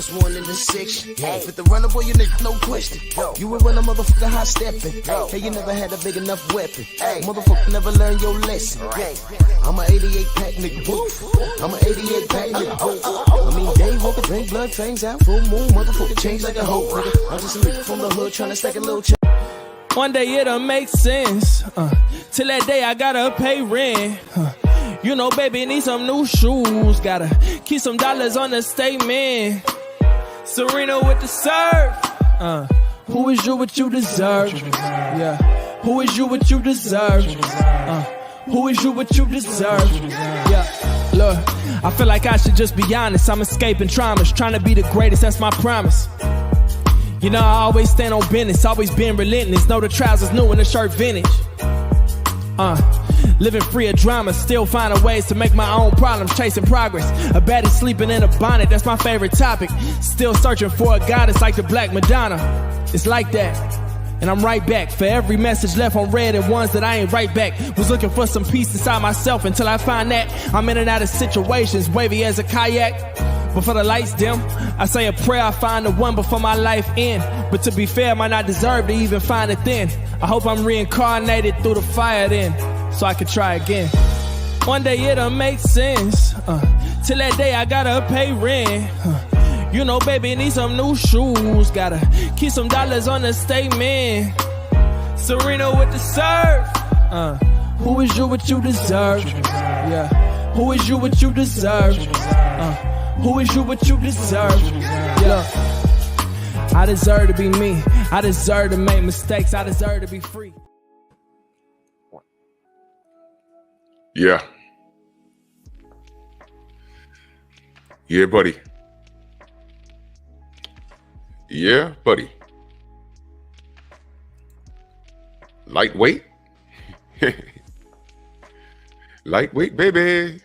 First one in the section. With the runner, boy, you nigga, no question. You will run a motherfucker high stepping. Hey, you never had a big enough weapon. Motherfucker never learned your lesson. I'm a 88 pack nigga, woof. I'm a 88 pack nigga, woof. I mean, day walk a drink, blood fangs out, full moon, motherfucker change like a hoe, nigga. I'm just a nigga from the hood trying to stack a little check. One day it'll make sense. Till that day I gotta pay rent. You know, baby, need some new shoes. Gotta keep some dollars on the statement. Serena with the serve. Who is you what you deserve? Yeah. Who is you what you deserve? Who is you what you deserve? Yeah. Look, I feel like I should just be honest. I'm escaping traumas, trying to be the greatest, that's my promise. You know, I always stand on business, always been relentless. Know the trousers new and the shirt vintage. Living free of drama, still finding ways to make my own problems, chasing progress. A baddie sleeping in a bonnet, that's my favorite topic. Still searching for a goddess like the Black Madonna. It's like that, and I'm right back. For every message left on red and ones that I ain't right back. Was looking for some peace inside myself until I find that I'm in and out of situations, wavy as a kayak. Before the lights dim, I say a prayer, I find the one before my life end. But to be fair, I might not deserve to even find it then. I hope I'm reincarnated through the fire then, so I can try again. One day it'll make sense. Till that day I gotta pay rent. You know, baby, need some new shoes. Gotta keep some dollars on the statement. Serena with the serve. Who is you what you deserve? Yeah. Who is you what you deserve? Who is you what you deserve? Yeah. I deserve to be me. I deserve to make mistakes. I deserve to be free. Yeah. Yeah, buddy. Yeah, buddy. Lightweight. Lightweight, baby.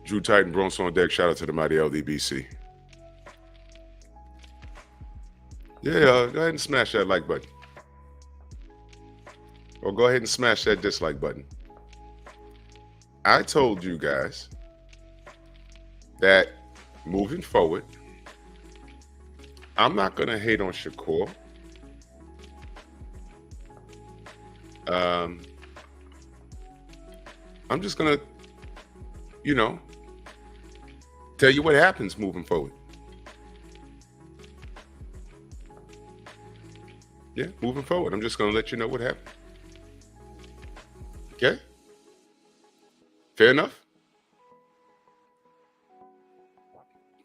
Drew Titan, Bronx on deck. Shout out to the mighty LDBC. Yeah, go ahead and smash that like button. Or go ahead and smash that dislike button. I told you guys that moving forward, I'm not going to hate on Shakur. I'm just going to, tell you what happens moving forward. Yeah, moving forward. I'm just going to let you know what happened. Okay? Fair enough?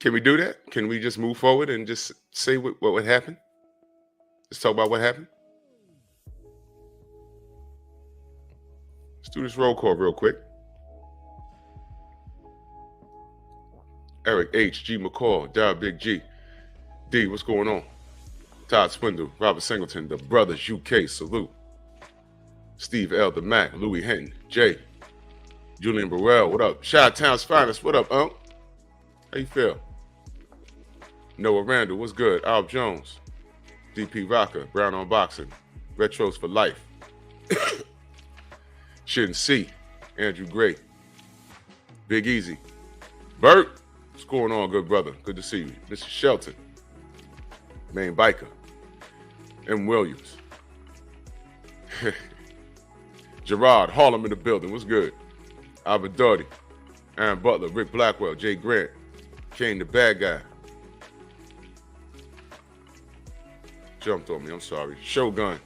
Can we do that? Can we just move forward and just say what would happen? Let's talk about what happened. Let's do this roll call real quick. Eric H. G. McCall, Dow Big G. D, what's going on? Todd Swindle, Robert Singleton, The Brothers UK, salute. Steve L. The Mac, Louis Hinton, Jay, Julian Burrell, what up? Chi-Town's finest, what up, Unc? How you feel? Noah Randall, what's good? Al Jones, DP Rocker, Brown on Boxing, Retros for Life. Shouldn't see, Andrew Gray, Big Easy, Bert. What's going on, good brother? Good to see you. Mr. Shelton, Main Biker, M. Williams, Gerard, Harlem in the building. What's good? Albert Doherty, Aaron Butler, Rick Blackwell, Jay Grant, Kane the bad guy. Jumped on me, I'm sorry. Shogun,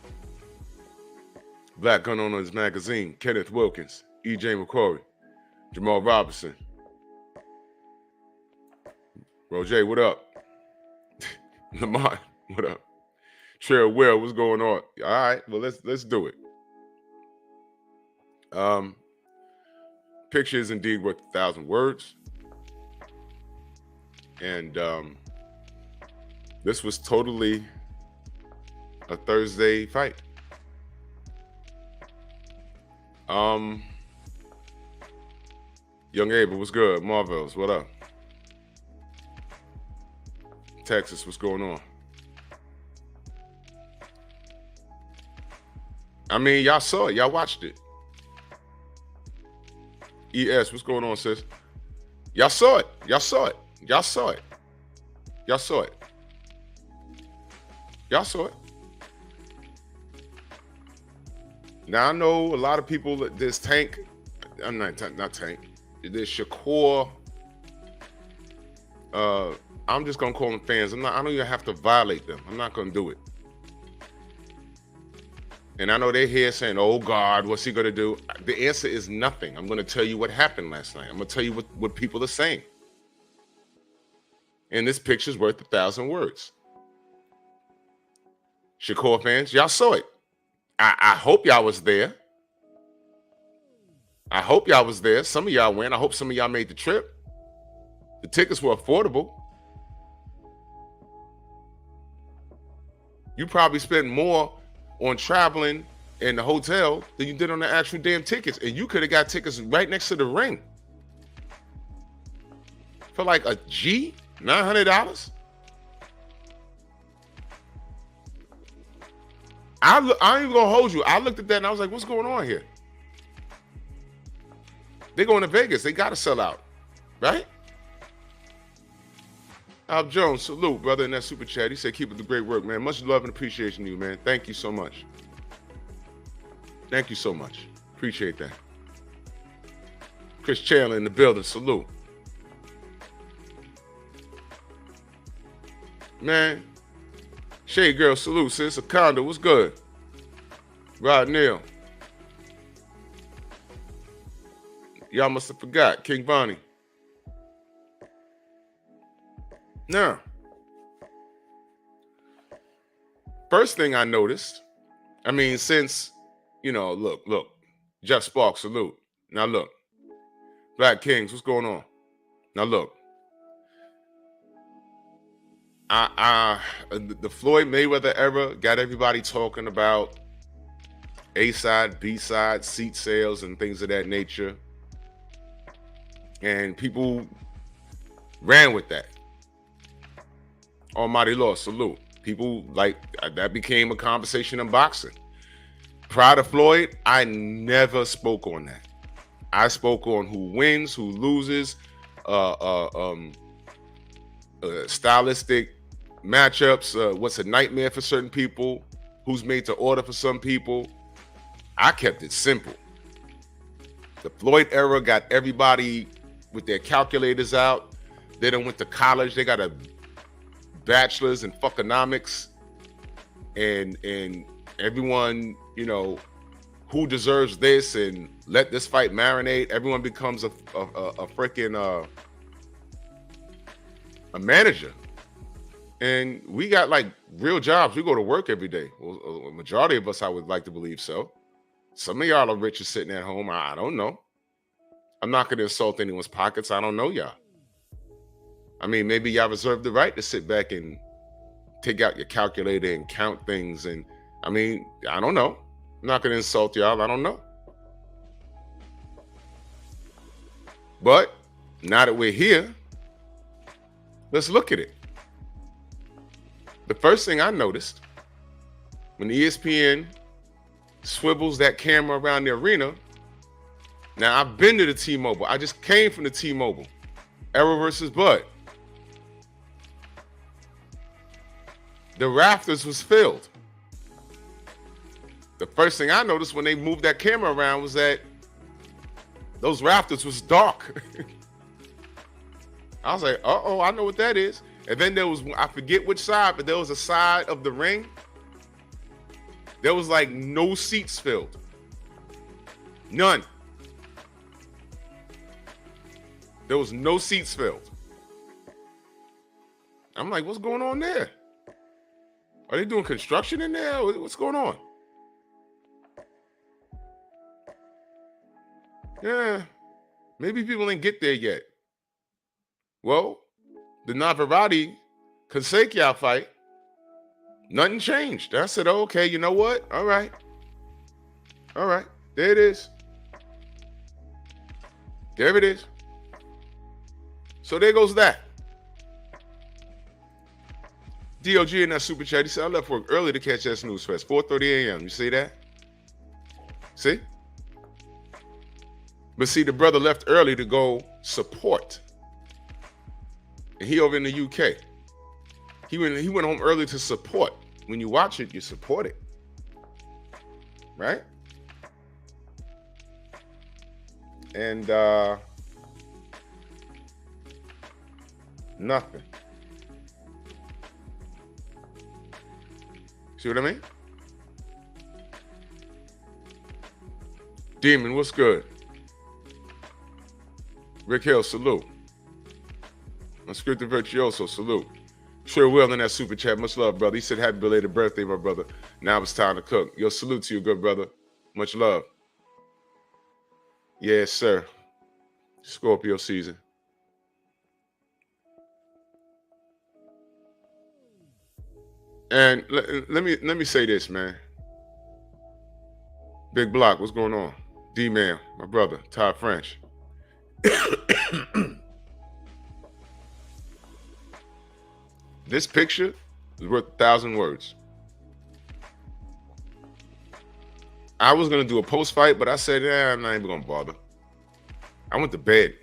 Black Gun Owners Magazine, Kenneth Wilkins, E.J. McCory, Jamal Robinson. Roger, what up? Lamont, what up? Trail Will, what's going on? All right, well, let's do it. Picture is indeed worth 1,000 words. And this was totally a Thursday fight. Young Abel, what's good? Marvels, what up? Texas, what's going on? I mean, y'all saw it. Y'all watched it. ES, what's going on, sis? Y'all saw it. Y'all saw it. Y'all saw it. Y'all saw it. Y'all saw it. Now I know a lot of people. There's Tank. I'm not Tank. There's Shakur. I'm just gonna call them fans. I don't even have to violate them. I'm not gonna do it. And I know they're here saying, "Oh God, what's he gonna do?" The answer is nothing. I'm gonna tell you what happened last night. I'm gonna tell you what people are saying. And this picture's worth 1,000 words. Shakur fans, y'all saw it. I hope y'all was there. I hope y'all was there. Some of y'all went. I hope some of y'all made the trip. The tickets were affordable. You probably spent more on traveling in the hotel than you did on the actual damn tickets. And you could have got tickets right next to the ring. For like a G, $900. I ain't even gonna hold you. I looked at that and I was like, what's going on here? They're going to Vegas. They got to sell out, right? Al Jones, salute, brother, in that super chat. He said, keep up the great work, man. Much love and appreciation to you, man. Thank you so much. Thank you so much. Appreciate that. Chris Chandler in the building, salute. Man, Shade Girl, salute, sis. Akonda, what's good? Rod Neal. Y'all must have forgot. King Bonnie. Now, first thing I noticed, I mean, since, look, Jeff Sparks, salute. Now look, Black Kings, what's going on? Now look, the Floyd Mayweather era got everybody talking about A-side, B-side, seat sales and things of that nature. And people ran with that. Almighty Law, salute. People like that became a conversation in boxing. Prior to Floyd, I never spoke on that. I spoke on who wins, who loses, stylistic matchups, what's a nightmare for certain people, who's made to order for some people. I kept it simple. The Floyd era got everybody with their calculators out. They done went to college. They got a bachelor's in fuckonomics, and everyone, who deserves this, and let this fight marinate. Everyone becomes a freaking a manager, and we got like real jobs. We go to work every day. Well, a majority of us, I would like to believe so. Some of y'all are rich and sitting at home. I don't know. I'm not going to insult anyone's pockets. I don't know y'all. I mean, maybe y'all reserve the right to sit back and take out your calculator and count things. And I mean, I don't know. I'm not going to insult y'all. I don't know. But now that we're here, let's look at it. The first thing I noticed when ESPN swivels that camera around the arena. Now, I've been to the T-Mobile. I just came from the T-Mobile. Era versus Bud. The rafters was filled. The first thing I noticed when they moved that camera around was that those rafters was dark. I was like, uh-oh, I know what that is. And then there was, I forget which side, but there was a side of the ring. There was like no seats filled. None. There was no seats filled. I'm like, what's going on there? Are they doing construction in there? What's going on? Yeah, maybe people didn't get there yet. Well, the Navarrete Kasakian fight, nothing changed. I said, oh, okay, you know what? All right. All right, there it is. There it is. So there goes that. DOG in that super chat, he said, I left work early to catch that snooze fest, 4:30 a.m. You see that? See? But see, the brother left early to go support And he over in the UK. He went home early to support. When you watch it, you support it. Right? And nothing. See what I mean? Demon, what's good? Rick Hill, salute. Unscripted Virtuoso, salute. Sure will in that super chat. Much love, brother. He said happy belated birthday, my brother. Now it's time to cook. Yo, salute to you, good brother. Much love. Yes, sir. Scorpio season. And let me say this, man. Big Block, what's going on? D-Man, my brother, Todd French. This picture is worth 1,000 words. I was gonna do a post fight, but I said, I'm not even gonna bother. I went to bed.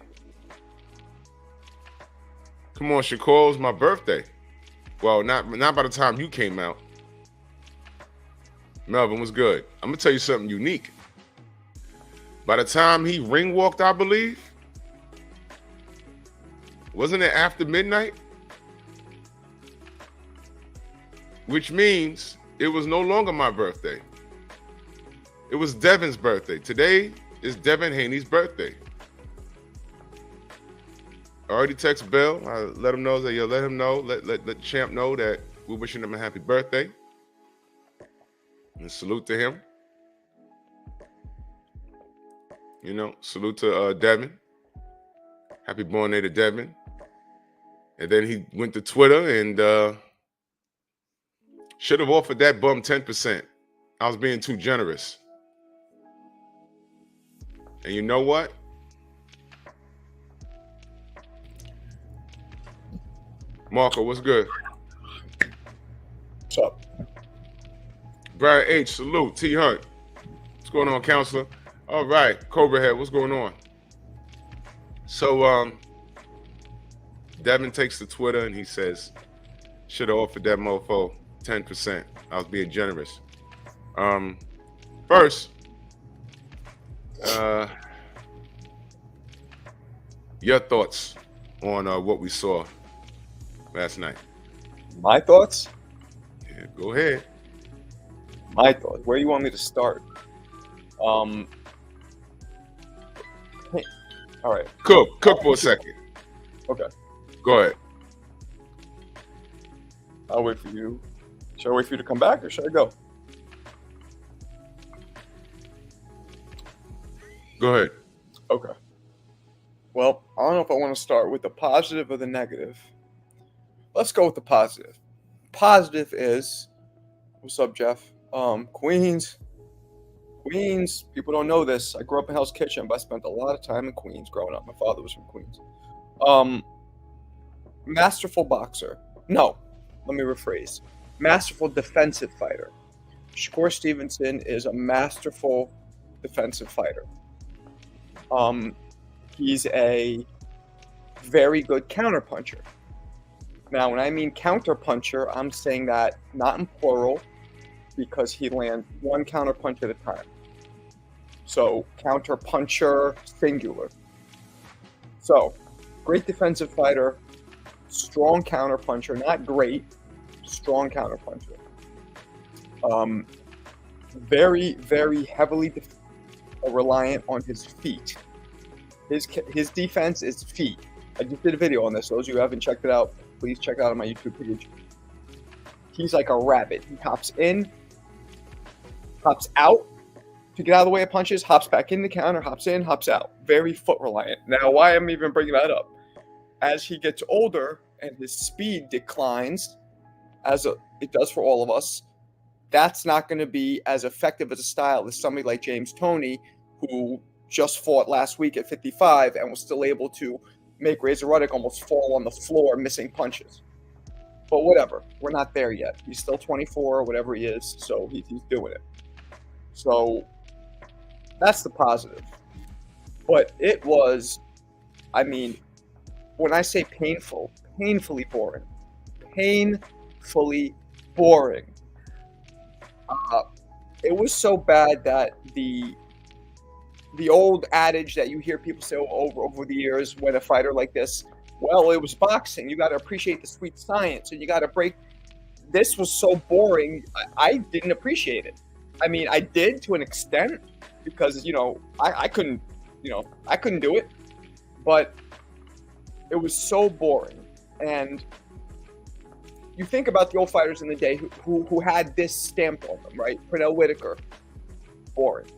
Come on, Shakur, it was my birthday. Well, not by the time you came out. Melvin was good. I'm gonna tell you something unique. By the time he ring walked, I believe, wasn't it after midnight? Which means it was no longer my birthday. It was Devin's birthday. Today is Devin Haney's birthday. I already text Bill. I let him know that let him know, let Champ know that we're wishing him a happy birthday. And salute to him. You know, salute to Devin. Happy born day to Devin. And then he went to Twitter and should have offered that bum 10%. I was being too generous. And you know what? Marco, what's good? What's up? Brian H, salute. T Hunt. What's going on, counselor? All right, Cobra Head, what's going on? So Devin takes to Twitter and he says, should have offered that mofo 10%. I was being generous. First, your thoughts on what we saw last night. My thoughts? Yeah, go ahead. My thoughts. Where do you want me to start? Hey, all right. Cook for a second. Okay. Go ahead. I'll wait for you. Should I wait for you to come back or should I go? Go ahead. Okay. Well, I don't know if I want to start with the positive or the negative. Let's go with the positive. Positive is, what's up, Jeff? Queens, people don't know this. I grew up in Hell's Kitchen, but I spent a lot of time in Queens growing up. My father was from Queens. Masterful boxer. No, let me rephrase. Masterful defensive fighter. Shakur Stevenson is a masterful defensive fighter. He's a very good counterpuncher. Now, when I mean counterpuncher, I'm saying that not in plural, because he lands one counterpunch at a time. So, counterpuncher, singular. So, great defensive fighter, strong counterpuncher, not great, strong counterpuncher. Very, very heavily reliant on his feet. His defense is feet. I just did a video on this. Those of you who haven't checked it out, please check it out on my YouTube page. He's like a rabbit. He hops in, hops out to get out of the way of punches, hops back in the counter, hops in, hops out. Very foot reliant. Now, why am I even bringing that up? As he gets older and his speed declines, it does for all of us, that's not going to be as effective as a style as somebody like James Toney, who just fought last week at 55 and was still able to make Razor Ruddock almost fall on the floor missing punches. But whatever, we're not there yet. He's still 24 or whatever he is, so he's doing it. So that's the positive. But it was, I mean, when I say painful, painfully boring. Painfully boring. It was so bad that the old adage that you hear people say over the years when a fighter like this, well, it was boxing. You got to appreciate the sweet science, and you got to break. This was so boring. I didn't appreciate it. I mean, I did to an extent because I couldn't do it, but it was so boring. And you think about the old fighters in the day who had this stamped on them, right? Pernell Whitaker, boring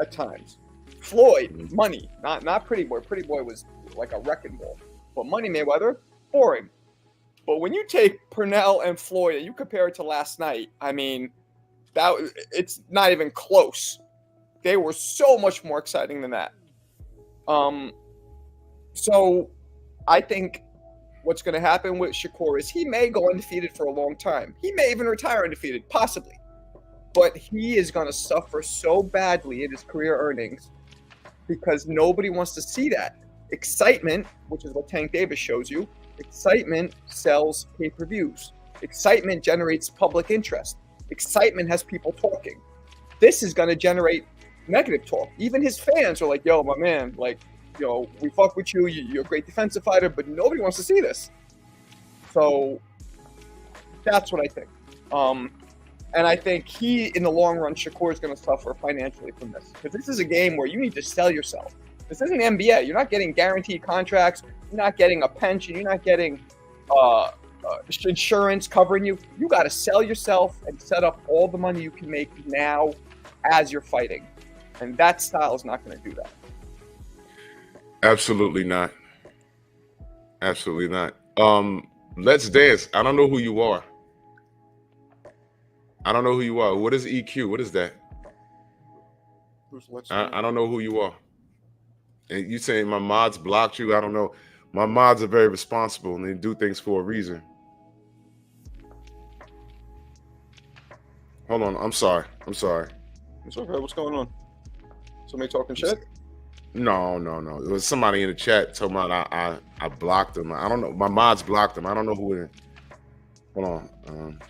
at times. Floyd, money, not Pretty Boy. Pretty Boy was like a wrecking ball. But Money Mayweather, boring. But when you take Pernell and Floyd and you compare it to last night, I mean, it's not even close. They were so much more exciting than that. So I think what's going to happen with Shakur is he may go undefeated for a long time. He may even retire undefeated, possibly. But he is going to suffer so badly in his career earnings because nobody wants to see that. Excitement, which is what Tank Davis shows you, excitement sells pay-per-views. Excitement generates public interest. Excitement has people talking. This is going to generate negative talk. Even his fans are like, yo, my man, like, we fuck with you. You're a great defensive fighter, but nobody wants to see this. So that's what I think. And I think in the long run, Shakur is going to suffer financially from this. Because this is a game where you need to sell yourself. This isn't the NBA. You're not getting guaranteed contracts. You're not getting a pension. You're not getting insurance covering you. You got to sell yourself and set up all the money you can make now as you're fighting. And that style is not going to do that. Absolutely not. Absolutely not. Let's Dance. I don't know who you are. What is EQ? What is that? I don't know who you are. And you saying my mods blocked you? I don't know. My mods are very responsible and they do things for a reason. Hold on. I'm sorry. It's okay. What's going on? Somebody talking shit? No. It was somebody in the chat told me I blocked them. I don't know. My mods blocked them. I don't know who it is. Hold on.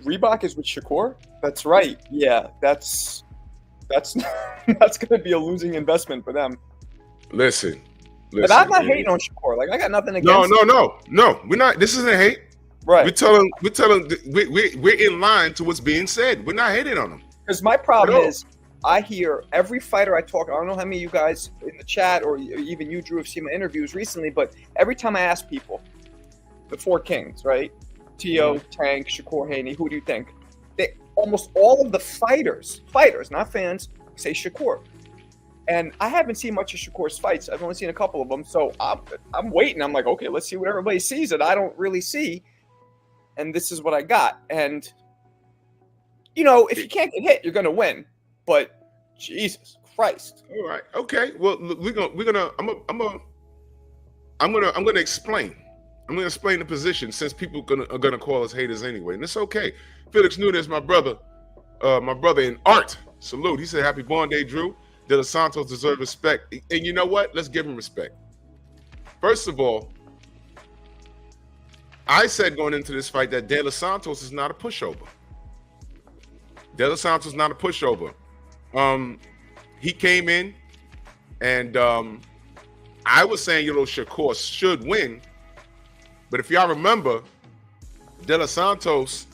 Reebok is with Shakur? That's right. Yeah, that's going to be a losing investment for them. Listen. But I'm not hating on Shakur. Like, I got nothing against No. We're not. This isn't hate. Right. We're telling we're in line to what's being said. We're not hating on them. Because my problem is I hear every fighter I talk, I don't know how many of you guys in the chat or even you, Drew, have seen my interviews recently, but every time I ask people, the four kings, right? T.O., Tank, Shakur, Haney, who do you think? Almost all of the fighters, not fans, say Shakur. And I haven't seen much of Shakur's fights. I've only seen a couple of them. So I'm waiting. I'm like, okay, let's see what everybody sees that I don't really see. And this is what I got. And, if you can't get hit, you're going to win. But Jesus Christ. All right. Okay. Well, I'm gonna explain. I'm gonna explain the position since people are gonna call us haters anyway, and it's okay. Felix Nunez, my brother in art. Salute. He said, "Happy Born Day, Drew. De Los Santos deserve respect." And you know what? Let's give him respect. First of all, I said going into this fight that De Los Santos is not a pushover. De Los Santos is not a pushover. He came in, and I was saying, Shakur should win. But if y'all remember, De Los Santos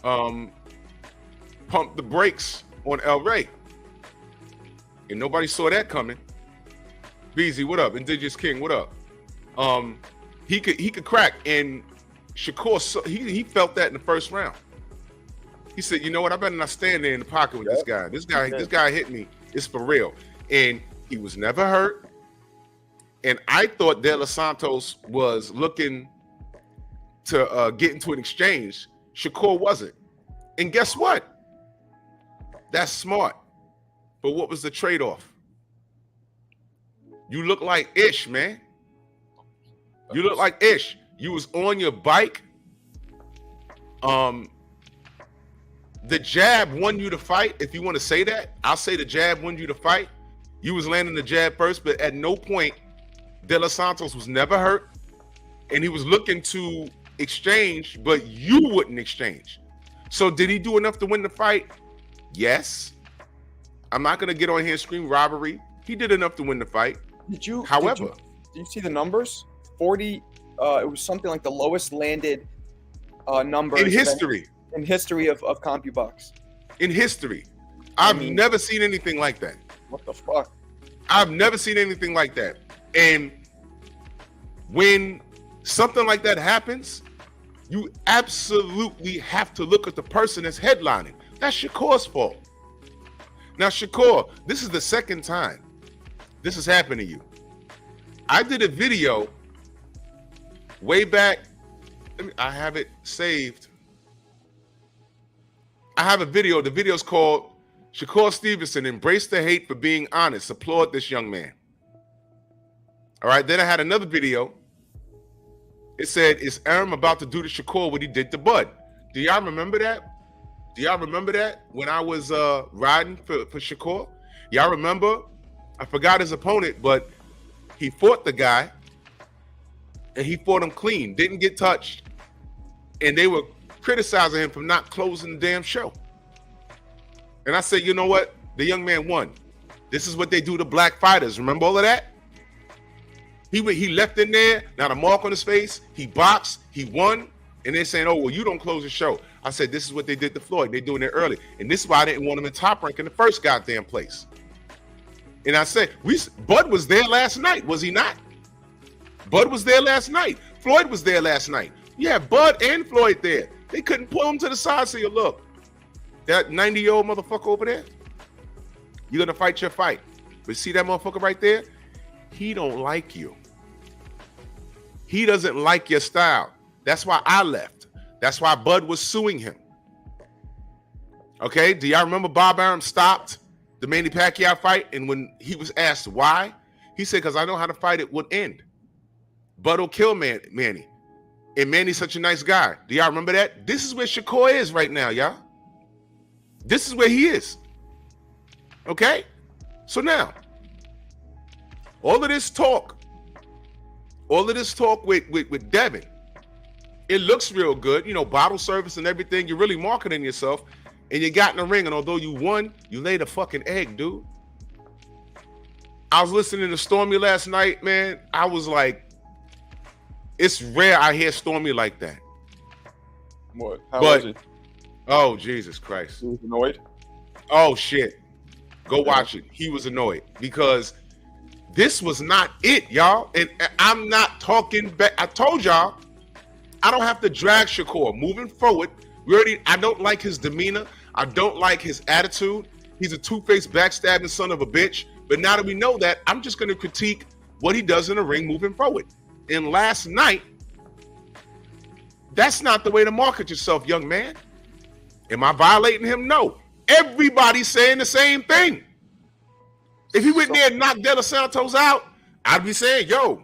pumped the brakes on El Rey. And nobody saw that coming. Beezy, what up? Indigenous King, what up? He could crack, and Shakur, he felt that in the first round. He said, you know what? I better not stand there in the pocket with this guy. This guy hit me. It's for real. And he was never hurt. And I thought De Los Santos was looking to get into an exchange. Shakur wasn't. And guess what? That's smart. But what was the trade-off? You look like Ish, man. You look like Ish. You was on your bike. The jab won you the fight. If you want to say that, I'll say the jab won you the fight. You was landing the jab first, but at no point De Los Santos was never hurt, and he was looking to exchange, but you wouldn't exchange. So did he do enough to win the fight? Yes. I'm not going to get on here and scream robbery. He did enough to win the fight. However, did you see the numbers? 40. It was something like the lowest landed number in history. In history of CompuBox. In history, I've never seen anything like that. What the fuck? I've never seen anything like that. And when something like that happens, you absolutely have to look at the person that's headlining. That's Shakur's fault. Now, Shakur, this is the second time this has happened to you. I did a video way back. I have it saved. I have a video. The video's called Shakur Stevenson, Embrace the Hate for Being Honest. Applaud this young man. All right. Then I had another video. It said, is Aram about to do to Shakur what he did to Bud? Do y'all remember that? Do y'all remember that when I was riding for Shakur? Y'all remember? I forgot his opponent, but he fought the guy and he fought him clean, didn't get touched. And they were criticizing him for not closing the damn show. And I said, you know what? The young man won. This is what they do to black fighters. Remember all of that? He left in there, not a mark on his face. He boxed, he won. And they're saying, oh, well, you don't close the show. I said, this is what they did to Floyd. They're doing it early. And this is why I didn't want him in Top Rank in the first goddamn place. And I said, Bud was there last night, was he not? Bud was there last night. Floyd was there last night. Yeah, Bud and Floyd there. They couldn't pull him to the side so you look. That 90-year-old motherfucker over there, you're going to fight your fight. But see that motherfucker right there? He don't like you. He doesn't like your style. That's why I left. That's why Bud was suing him. Okay, do y'all remember Bob Arum stopped the Manny Pacquiao fight? And when he was asked why, he said, because I know how to fight it would end. Bud will kill Manny. And Manny's such a nice guy. Do y'all remember that? This is where Shakur is right now, y'all. This is where he is. Okay? So now, all of this talk with Devin, it looks real good. You know, bottle service and everything. You're really marketing yourself. And you got in the ring. And although you won, you laid a fucking egg, dude. I was listening to Stormy last night, man. I was like, it's rare I hear Stormy like that. What? How was it? Oh, Jesus Christ. He was annoyed? Oh, shit. Go watch it. He was annoyed because this was not it, y'all. And I'm not talking back. I told y'all, I don't have to drag Shakur. Moving forward, I don't like his demeanor. I don't like his attitude. He's a two-faced, backstabbing son of a bitch. But now that we know that, I'm just going to critique what he does in the ring moving forward. And last night, that's not the way to market yourself, young man. Am I violating him? No. Everybody's saying the same thing. If he went there and knocked De Los Santos out, I'd be saying, yo,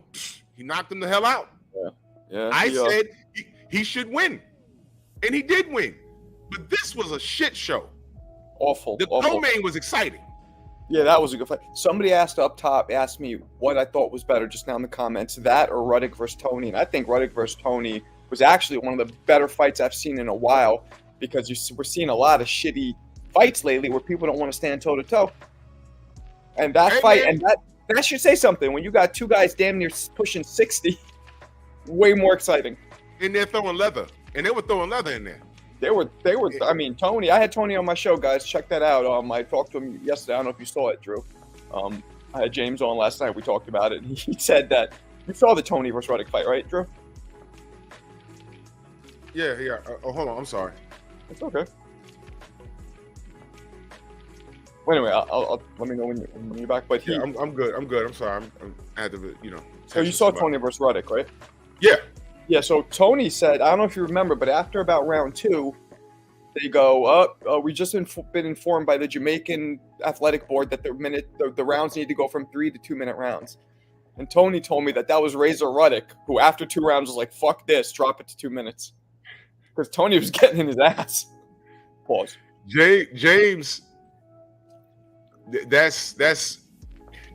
he knocked him the hell out. Yeah. I said he should win. And he did win. But this was a shit show. Awful. The co-main was exciting. Yeah, that was a good fight. Somebody asked me what I thought was better just now in the comments, that or Ruddock versus Tony. And I think Ruddock versus Tony was actually one of the better fights I've seen in a while because we're seeing a lot of shitty fights lately where people don't want to stand toe-to-toe. And that fight, and that should say something. When you got two guys damn near pushing 60, way more exciting. And they're throwing leather. And they were throwing leather in there. They were. I mean, Tony. I had Tony on my show, guys. Check that out. I talked to him yesterday. I don't know if you saw it, Drew. I had James on last night. We talked about it. And he said that you saw the Tony versus Ruddock fight, right, Drew? Yeah. Hold on. I'm sorry. It's okay. Well, anyway, I'll let me know when you're back. But I'm good. I'm sorry. I had to, So you saw Tony versus Ruddock, right? Yeah. Yeah, so Tony said, I don't know if you remember, but after about round 2, they go, we just been informed by the Jamaican athletic board that the rounds need to go from 3 to 2 minute rounds. And Tony told me that was Razor Ruddock, who after 2 rounds was like, fuck this, drop it to 2 minutes. Because Tony was getting in his ass. Pause. James, that's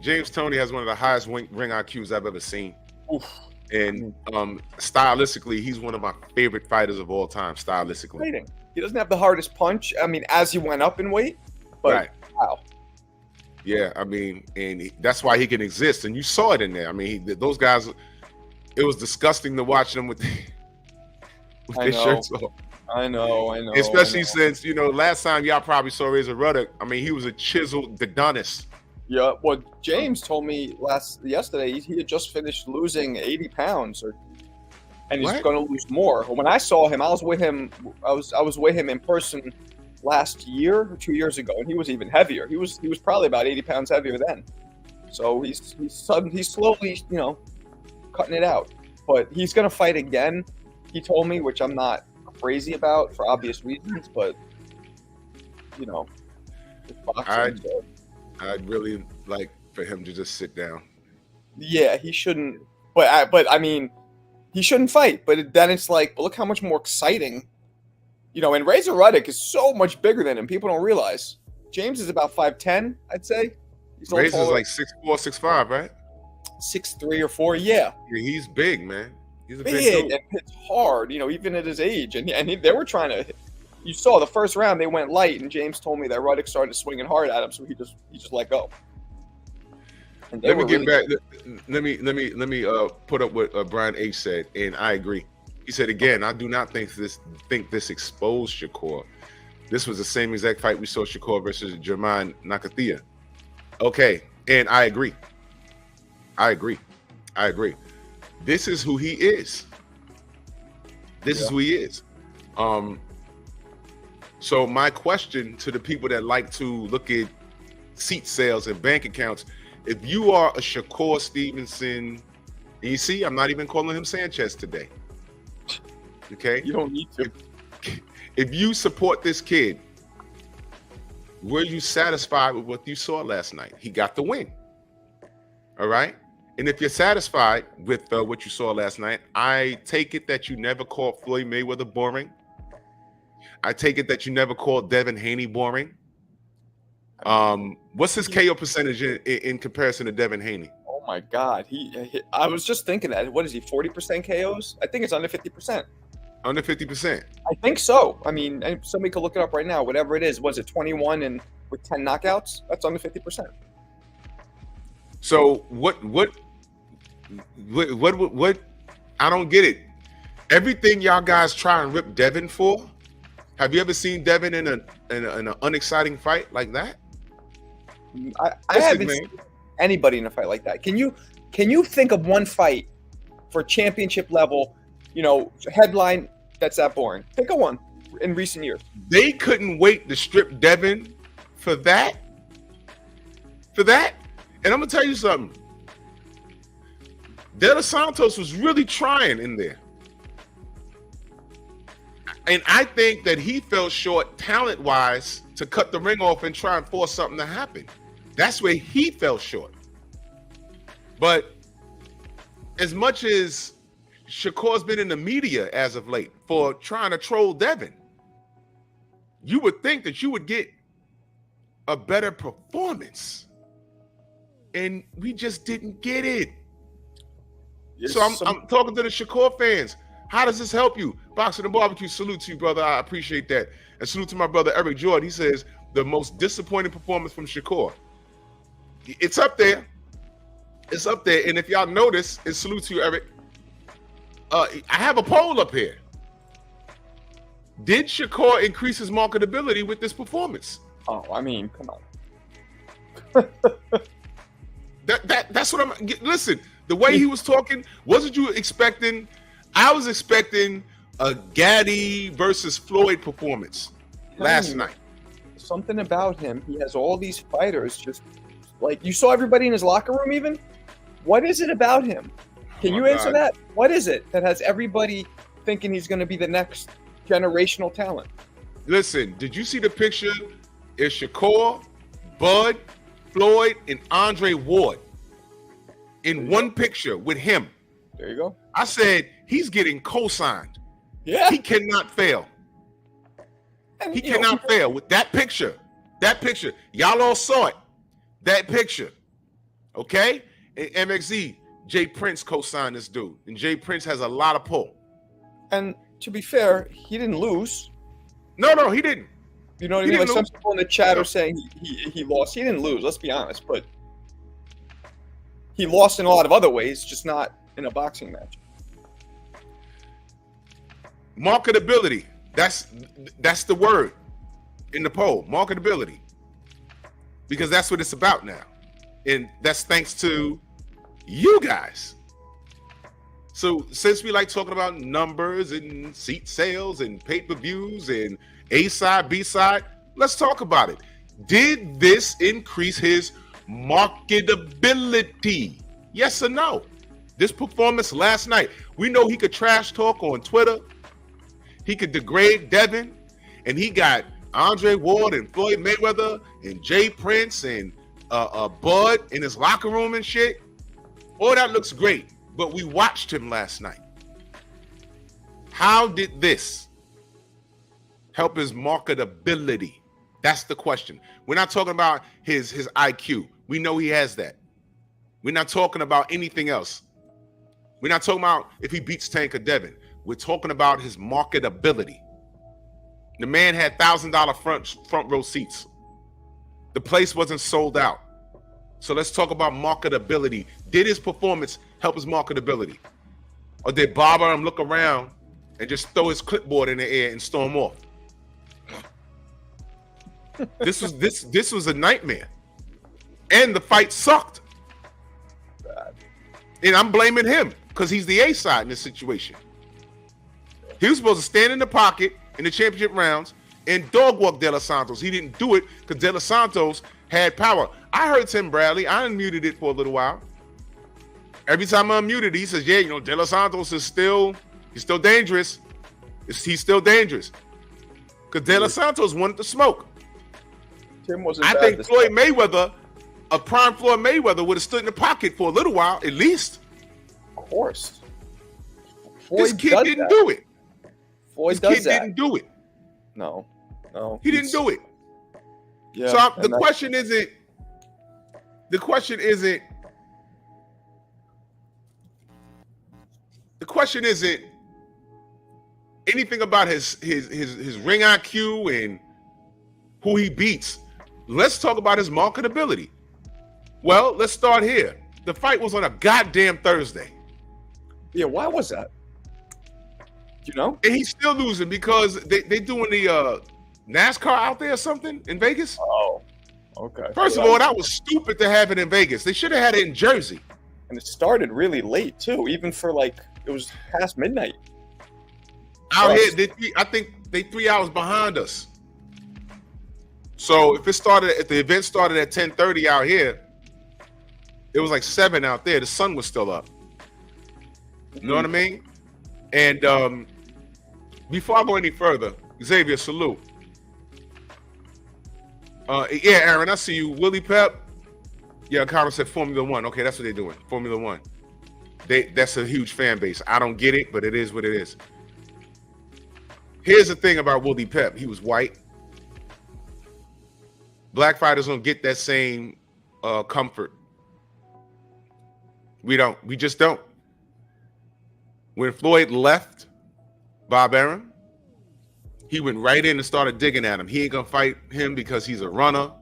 James Toney has one of the highest ring IQs I've ever seen. Oof. And stylistically, he's one of my favorite fighters of all time, stylistically. He doesn't have the hardest punch. I mean, as he went up in weight, but Right. wow. Yeah, I mean, and that's why he can exist. And you saw it in there. I mean, those guys, it was disgusting to watch them with their shirts off. I know. Especially since, last time y'all probably saw Razor Ruddock, I mean, he was a chiseled Adonis. Yeah, well, James told me yesterday he had just finished losing 80 pounds, and he's going to lose more. When I saw him, I was with him in person last year or 2 years ago, and he was even heavier. He was probably about 80 pounds heavier then. So he's slowly, cutting it out. But he's going to fight again. He told me, which I'm not crazy about for obvious reasons, but it's boxing. I'd really like for him to just sit down. Yeah, he shouldn't. But I mean, he shouldn't fight. But then it's like, but look how much more exciting. And Razor Ruddock is so much bigger than him. People don't realize. James is about 5'10", I'd say. Razor's like 6'4", 6'5", right? 6'3" or 4. Yeah, he's big, man. He's a big dude. And it's hard, even at his age. And they were trying to. You saw the first round they went light, and James told me that Ruddock started swinging hard at him, so he just let go. And let me get back. Let me put up what Brian H said, and I agree. He said again, I do not think this exposed Shakur. This was the same exact fight we saw Shakur versus Germain Nakathia. Okay, and I agree. This is who he is. This is who he is. So my question to the people that like to look at seat sales and bank accounts, if you are a Shakur Stevenson, and you see, I'm not even calling him Sanchez today. Okay? You don't need to. If you support this kid, were you satisfied with what you saw last night? He got the win. All right? And if you're satisfied with what you saw last night, I take it that you never called Floyd Mayweather boring. I take it that you never called Devin Haney boring. What's his KO percentage in comparison to Devin Haney? Oh my God, I was just thinking that. What is he? 40% KOs? I think it's under 50%. Under 50%. I think so. I mean, somebody could look it up right now. Whatever it is, was it 21 and with 10 knockouts? That's under 50%. So what? I don't get it. Everything y'all guys try and rip Devin for. Have you ever seen Devin in an unexciting fight like that? I haven't seen anybody in a fight like that. Can you think of one fight for championship level, headline that's that boring? Think of one in recent years. They couldn't wait to strip Devin for that. And I'm gonna tell you something. De Los Santos was really trying in there. And I think that he fell short talent-wise to cut the ring off and try and force something to happen. That's where he fell short. But as much as Shakur's been in the media as of late for trying to troll Devin, you would think that you would get a better performance. And we just didn't get it. Yes, so I'm talking to the Shakur fans. How does this help you? Boxing and Barbecue, salute to you, brother. I appreciate that. And salute to my brother, Eric Jordan. He says, the most disappointing performance from Shakur. It's up there. It's up there. And if y'all notice, and salute to you, Eric, I have a poll up here. Did Shakur increase his marketability with this performance? Oh, I mean, come on. That's what I'm... Listen, the way he was talking, wasn't you expecting... I was expecting a Gaddy versus Floyd performance last night. Something about him. He has all these fighters just like you saw everybody in his locker room even. What is it about him? Can you answer that? What is it that has everybody thinking he's going to be the next generational talent? Listen, did you see the picture? It's Shakur, Bud, Floyd, and Andre Ward in one picture with him. There you go. I said, he's getting co-signed. Yeah. He cannot fail. And, he cannot fail with that picture. That picture. Y'all all saw it. That picture. Okay? And MXZ, Jay Prince co-signed this dude. And Jay Prince has a lot of pull. And to be fair, he didn't lose. No, he didn't. You know what I He mean? Like didn't some lose. people in the chat No. are saying he lost. He didn't lose, let's be honest, but he lost in a lot of other ways, just not in a boxing match. Marketability. That's the word in the poll. Marketability. Because that's what it's about now. And that's thanks to you guys. So since we like talking about numbers and seat sales and pay-per-views and A-side, B-side, let's talk about it. Did this increase his marketability? Yes or no? This performance last night, we know he could trash talk on Twitter. He could degrade Devin, and he got Andre Ward and Floyd Mayweather and Jay Prince and Bud in his locker room and shit. All that looks great, but we watched him last night. How did this help his marketability? That's the question. We're not talking about his IQ. We know he has that. We're not talking about anything else. We're not talking about if he beats Tank or Devin. We're talking about his marketability. The man had $1,000 front row seats. The place wasn't sold out. So let's talk about marketability. Did his performance help his marketability? Or did Bob Arum look around and just throw his clipboard in the air and storm off? This was a nightmare. And the fight sucked. And I'm blaming him because he's the A side in this situation. He was supposed to stand in the pocket in the championship rounds and dog walk De Los Santos. He didn't do it because De Los Santos had power. I heard Tim Bradley. I unmuted it for a little while. Every time I unmuted it, he says, yeah, De Los Santos is still dangerous. He's still dangerous. Because De Los Santos wanted to smoke. Tim wasn't I bad think this Floyd time. Mayweather, a prime Floyd Mayweather, would have stood in the pocket for a little while, at least. Of course. This kid didn't do it. Floyd This does kid that. didn't do it. No. He didn't do it. Yeah. So and the question isn't anything about his ring IQ and who he beats. Let's talk about his marketability. Well, let's start here. The fight was on a goddamn Thursday. Yeah, why was that? Do you know? And he's still losing because they doing the NASCAR out there or something in Vegas. Oh, okay. First of all, that was stupid to have it in Vegas. They should have had it in Jersey. And it started really late too, even for it was past midnight. Out here, I think they 3 hours behind us. So if the event started at 10:30 out here, it was like 7 out there. The sun was still up. You know what I mean? And before I go any further, Xavier, salute. Yeah, Aaron, I see you. Willie Pep. Yeah, Connor said Formula One. Okay, that's what they're doing. Formula One. That's a huge fan base. I don't get it, but it is what it is. Here's the thing about Willie Pep. He was white. Black fighters don't get that same comfort. We don't. We just don't. When Floyd left Bob Arum, he went right in and started digging at him. He ain't gonna fight him because he's a runner.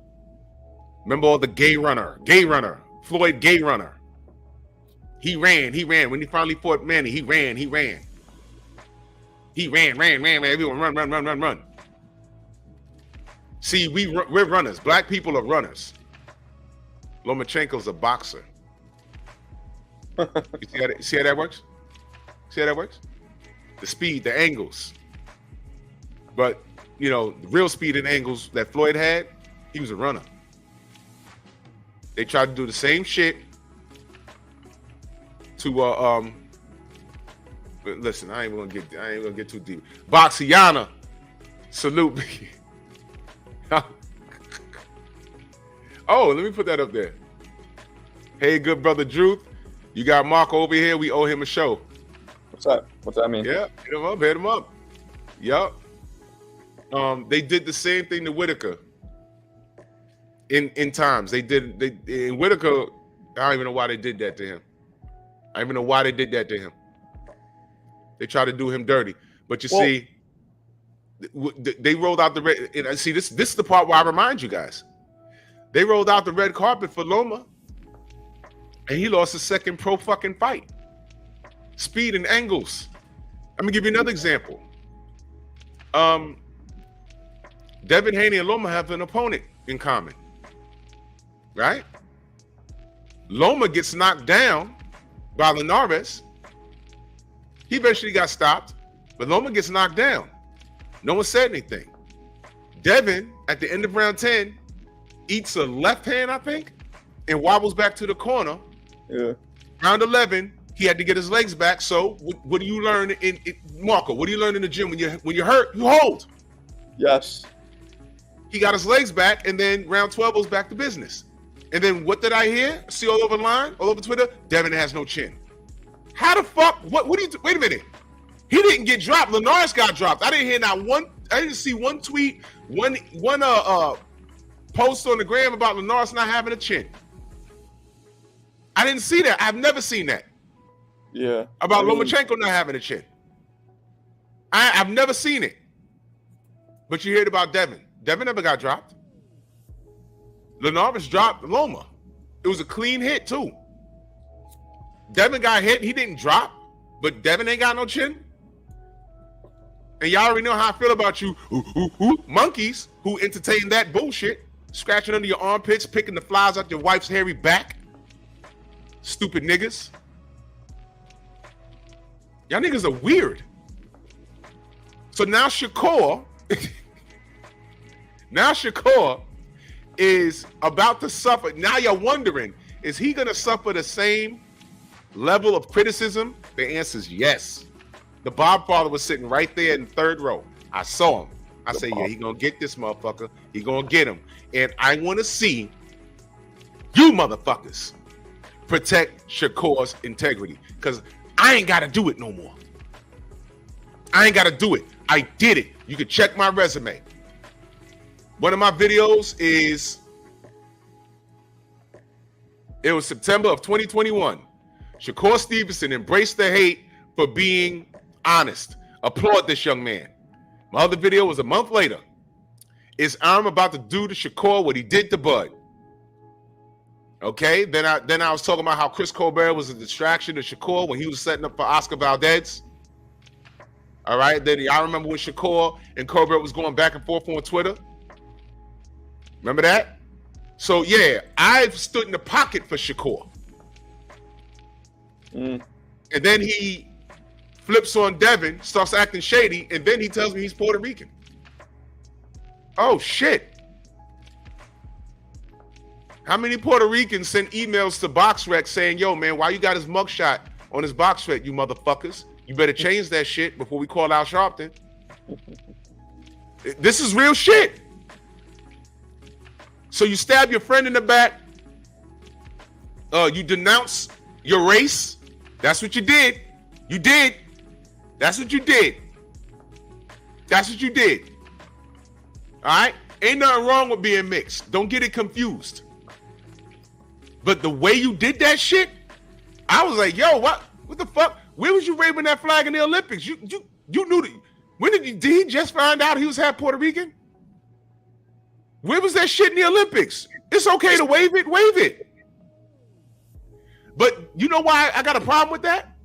Remember all the gay runner, Floyd gay runner. He ran. When he finally fought Manny, he ran. Everyone run. See, we're runners. Black people are runners. Lomachenko's a boxer. You see how that works? See how that works? The speed, the angles. But, the real speed and angles that Floyd had, he was a runner. They tried to do the same shit to listen, I ain't gonna get too deep. Boxiana, salute me. Oh, let me put that up there. Hey, good brother Druth. You got Marco over here. We owe him a show. What's that? What's that mean? Yeah, hit him up. Yep. They did the same thing to Whitaker. In times, in Whitaker, I don't even know why they did that to him. I don't even know why they did that to him. They tried to do him dirty. But you see, they rolled out the red. And see, this is the part where I remind you guys. They rolled out the red carpet for Loma, and he lost his second pro fucking fight. Speed and angles. Let me give you another example. Devin Haney and Loma have an opponent in common, right? Loma gets knocked down by Linares. He eventually got stopped, but Loma gets knocked down. No one said anything. Devin, at the end of round 10, eats a left hand, I think, and wobbles back to the corner. Yeah. Round 11, he had to get his legs back. So what do you learn in Marco? What do you learn in the gym when you're hurt? You hold. Yes. He got his legs back, and then round 12 goes back to business. And then what did I hear? See all over the line, all over Twitter? Devin has no chin. How the fuck? What do you? Wait a minute. He didn't get dropped. Linares got dropped. I didn't hear not one. I didn't see one tweet, one post on the gram about Linares not having a chin. I didn't see that. I've never seen that. Yeah. About Lomachenko not having a chin. I've never seen it. But you heard about Devin. Devin never got dropped. Linares dropped Loma. It was a clean hit too. Devin got hit. He didn't drop, but Devin ain't got no chin. And y'all already know how I feel about you monkeys who entertain that bullshit, scratching under your armpits, picking the flies out your wife's hairy back. Stupid niggas. Y'all niggas are weird. So now Shakur, is about to suffer. Now you're wondering, is he going to suffer the same level of criticism? The answer is yes. The Bob father was sitting right there in the third row. I saw him. I said, yeah, he going to get this motherfucker. He going to get him. And I want to see you motherfuckers protect Shakur's integrity, because I ain't got to do it no more. I ain't got to do it. I did it. You can check my resume. One of my videos it was September of 2021. Shakur Stevenson embraced the hate for being honest. Applaud this young man. My other video was a month later. Is I'm about to do to Shakur what he did to Bud. Okay, then I was talking about how Chris Colbert was a distraction to Shakur when he was setting up for Oscar Valdez. All right, then I remember when Shakur and Colbert was going back and forth on Twitter. Remember that? So yeah, I've stood in the pocket for Shakur. And then he flips on Devin, starts acting shady, and then he tells me he's Puerto Rican. Oh shit. How many Puerto Ricans sent emails to BoxRec saying, yo, man, why you got his mugshot on his box rec, you motherfuckers? You better change that shit before we call Al Sharpton. This is real shit. So you stab your friend in the back. You denounce your race. That's what you did. You did. That's what you did. That's what you did. All right? Ain't nothing wrong with being mixed. Don't get it confused. But the way you did that shit, I was like, yo, what the fuck? Where was you waving that flag in the Olympics? You knew that. When did he just find out he was half Puerto Rican? Where was that shit in the Olympics? It's okay to wave it, wave it. But you know why I got a problem with that?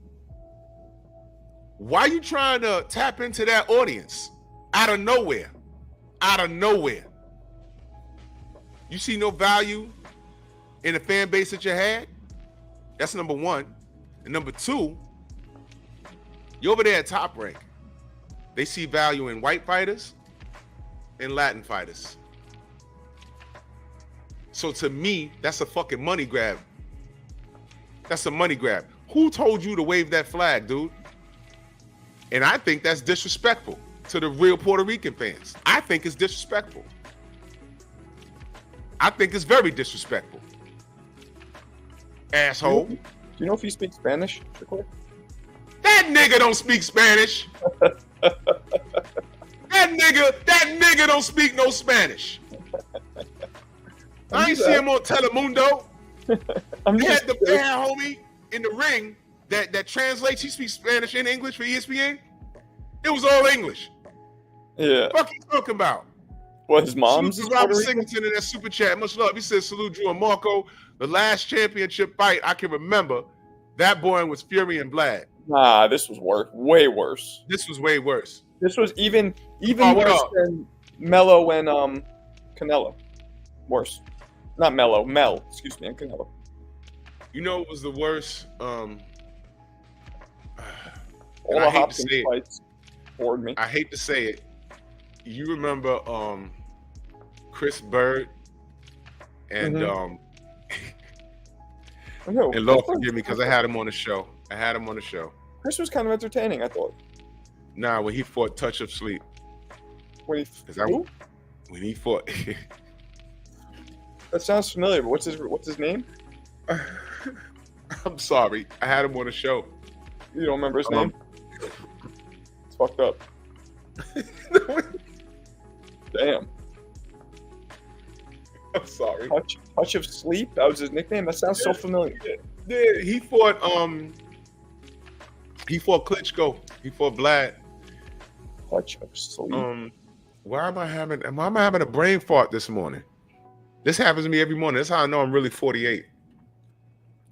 Why you trying to tap into that audience out of nowhere? Out of nowhere. You see no value in the fan base that you had? That's number one. And number two, you over there at Top Rank. They see value in white fighters and Latin fighters. So to me, that's a fucking money grab. That's a money grab. Who told you to wave that flag, dude? And I think that's disrespectful to the real Puerto Rican fans. I think it's disrespectful. I think it's very disrespectful. Asshole. Do you know if he speaks Spanish, Shakur? That nigga don't speak Spanish. That nigga don't speak no Spanish. I ain't see him on Telemundo. They had homie in the ring that translates. He speaks Spanish and English for ESPN. It was all English. Yeah. What are you talking about? What, his mom's? Salute to Robert Singleton in that super chat. Much love. He says, salute Drew and Marco. The last championship fight I can remember, that boy was Fury and Vlad. Nah, this was worse. Way worse. This was way worse. This was even worse than Mello and Canelo. Worse. Not Mello. Mel. Excuse me. And Canelo. You know what was the worst? All the Hopkins fights bored me. I hate to say it. You remember Chris Bird and and Lord forgive me because I had him on the show. Chris was kind of entertaining, I thought. Nah, when he fought Touch of Sleep. When he fought. That sounds familiar, but what's his name? I'm sorry. I had him on the show. You don't remember his name? It's fucked up. Damn. I'm sorry. Touch of Sleep? That was his nickname? That sounds so familiar. Yeah, he fought Klitschko. He fought Vlad. Touch of Sleep. Why am I having a brain fart this morning? This happens to me every morning. That's how I know I'm really 48.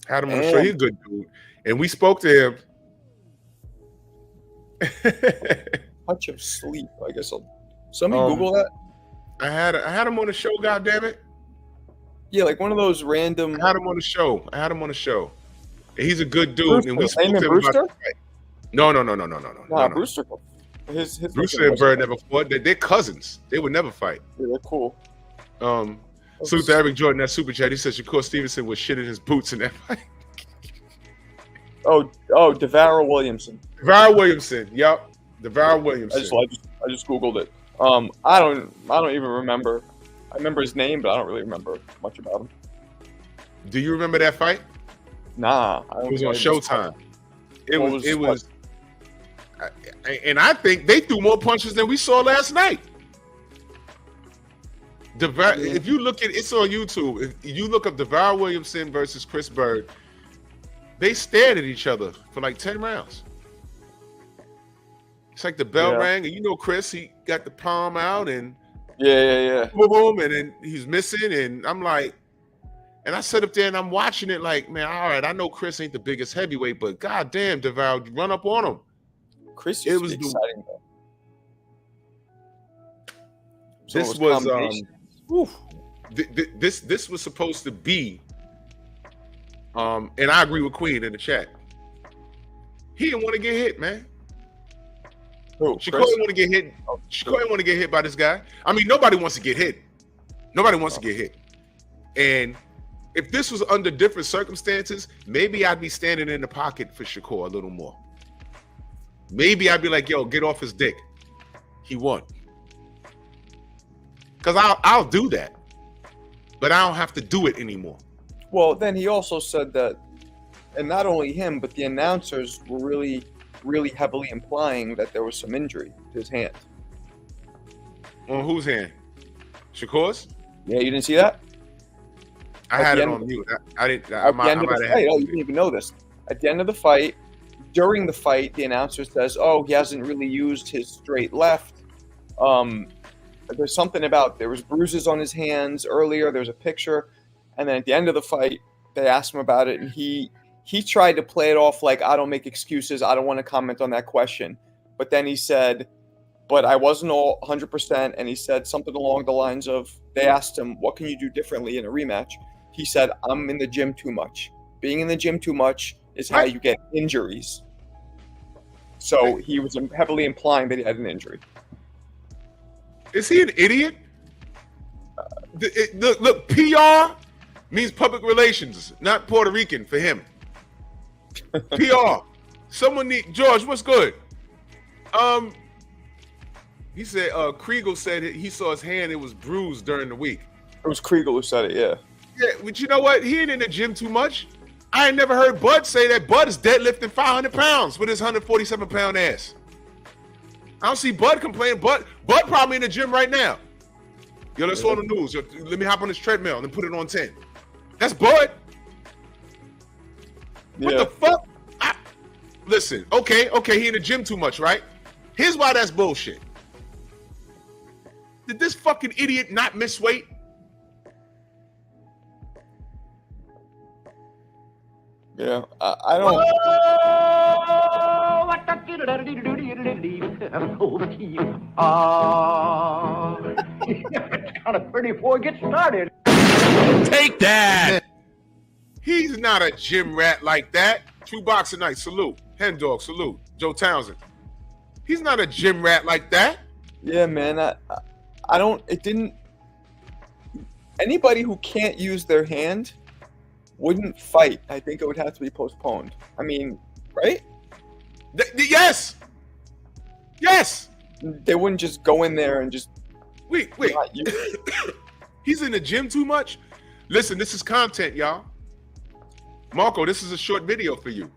Had him on the show. He's a good dude. And we spoke to him. Touch of Sleep. I guess somebody Google that. I had him on the show, goddammit. Yeah, like one of those random. I had him on the show. And he's a good dude. Brewster. And we spoke to him about the fight. No. Brewster. Brewster and Bird never fought. They're cousins. They would never fight. Yeah, they're cool. Salute to Eric Jordan, that super chat. He said Shakur Stevenson was shit in his boots in that fight. DeVarrow Williamson. Yep. DeVarrow Williamson. I just Googled it. I don't even remember. I remember his name, but I don't really remember much about him. Do you remember that fight? Nah. It was on Showtime. It was and I think they threw more punches than we saw last night. If you look at it's on YouTube, if you look up DeVarrow Williamson versus Chris Bird, they stared at each other for like 10 rounds. It's like the bell rang, and you know Chris, he got the palm out and boom, and then he's missing, and I'm like, and I sit up there and I'm watching it like, man, all right, I know Chris ain't the biggest heavyweight, but goddamn, DeVarrow, run up on him. Chris, it was exciting though. This was supposed to be, and I agree with Queen in the chat. He didn't want to get hit, man. Shakur didn't want to get hit. Shakur didn't want to get hit by this guy. I mean, nobody wants to get hit. And if this was under different circumstances, maybe I'd be standing in the pocket for Shakur a little more. Maybe I'd be like, yo, get off his dick. He won. Because I'll do that. But I don't have to do it anymore. Well, then he also said that, and not only him, but the announcers were really, really heavily implying that there was some injury to his hand. On whose hand? Shakur's? Yeah, you didn't see that? I had it on mute. I didn't. At the end of the fight, you didn't even know this. At the end of the fight, during the fight, the announcer says, "Oh, he hasn't really used his straight left." There's something about there was bruises on his hands earlier. There's a picture, and then at the end of the fight, they asked him about it, and he tried to play it off like, "I don't make excuses. I don't want to comment on that question." But then he said, "But I wasn't all 100%," and he said something along the lines of, they asked him, "What can you do differently in a rematch?" He said, "I'm in the gym too much. Being in the gym too much is how you get injuries." So he was heavily implying that he had an injury. Is he an idiot? Look, PR means public relations, not Puerto Rican for him. PR. Someone need George. What's good? He said Kriegel said he saw his hand. It was bruised during the week. It was Kriegel who said it. Yeah. Yeah, but you know what? He ain't in the gym too much. I ain't never heard Bud say that Bud is deadlifting 500 pounds with his 147-pound ass. I don't see Bud complaining. Bud probably in the gym right now. Yo, let's on the news. Yo, let me hop on this treadmill and put it on 10. That's Bud. What the fuck? Listen, okay, he in the gym too much, right? Here's why that's bullshit. Did this fucking idiot not miss weight? Yeah, I don't. Kind of pretty before it gets started. Take that. He's not a gym rat like that. True Boxing Night, salute. Hen Dog, salute. Joe Townsend. He's not a gym rat like that. Yeah, man. I don't. It didn't. Anybody who can't use their hand wouldn't fight. I think it would have to be postponed. I mean, right? Yes. They wouldn't just go in there and just. Wait. He's in the gym too much? Listen, this is content, y'all. Marco, this is a short video for you.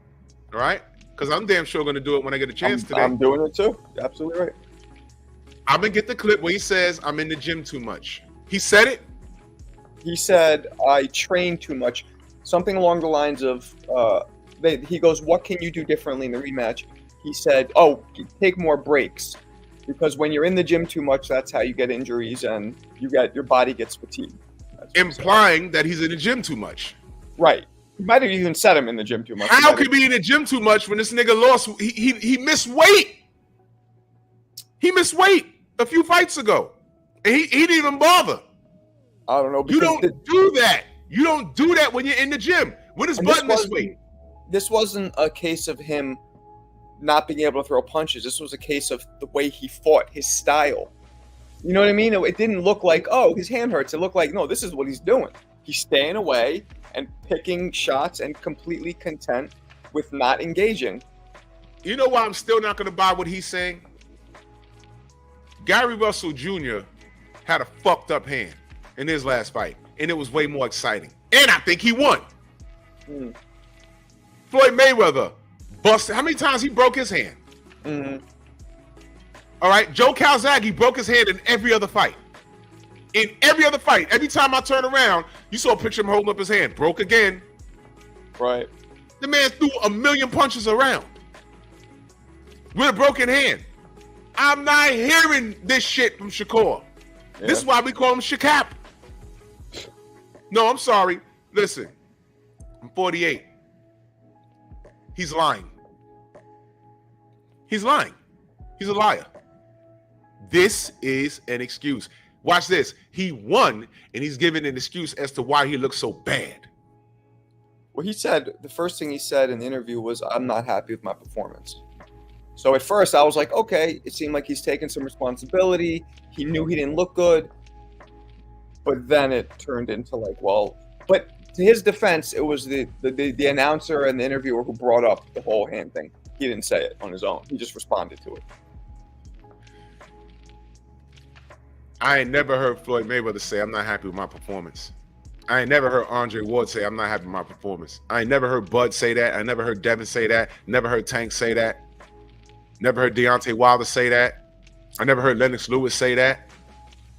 All right? Because I'm damn sure going to do it when I get a chance today. I'm doing it too. You're absolutely right. I'm going to get the clip where he says, I'm in the gym too much. He said it? He said, I train too much. Something along the lines of, he goes, what can you do differently in the rematch? He said, take more breaks. Because when you're in the gym too much, that's how you get injuries and your body gets fatigued. Implying that he's in the gym too much. Right. He might have even said him in the gym too much. How could he be in the gym too much when this nigga lost? He missed weight. He missed weight a few fights ago. And he didn't even bother. I don't know. You don't do that. You don't do that when you're in the gym. When is Button miss weight? This wasn't a case of him not being able to throw punches. This was a case of the way he fought, his style. You know what I mean? It didn't look like, his hand hurts. It looked like, no, this is what he's doing. He's staying away and picking shots and completely content with not engaging. You know why I'm still not going to buy what he's saying? Gary Russell Jr. had a fucked up hand in his last fight, and it was way more exciting. And I think he won. Floyd Mayweather busted. How many times he broke his hand? All right, Joe Calzaghe broke his hand in every other fight. In every other fight, every time I turn around, you saw a picture of him holding up his hand. Broke again. Right. The man threw 1,000,000 punches around with a broken hand. I'm not hearing this shit from Shakur. Yeah. This is why we call him Shakap. No, I'm sorry. Listen, I'm 48. He's lying. He's lying. He's a liar. This is an excuse. Watch this. He won, and he's giving an excuse as to why he looks so bad. Well, the first thing he said in the interview was, I'm not happy with my performance. So at first I was like, okay, it seemed like he's taking some responsibility. He knew he didn't look good. But then it turned into like, but to his defense, it was the announcer and the interviewer who brought up the whole hand thing. He didn't say it on his own. He just responded to it. I ain't never heard Floyd Mayweather say, I'm not happy with my performance. I ain't never heard Andre Ward say, I'm not happy with my performance. I ain't never heard Bud say that. I never heard Devin say that. Never heard Tank say that. Never heard Deontay Wilder say that. I never heard Lennox Lewis say that.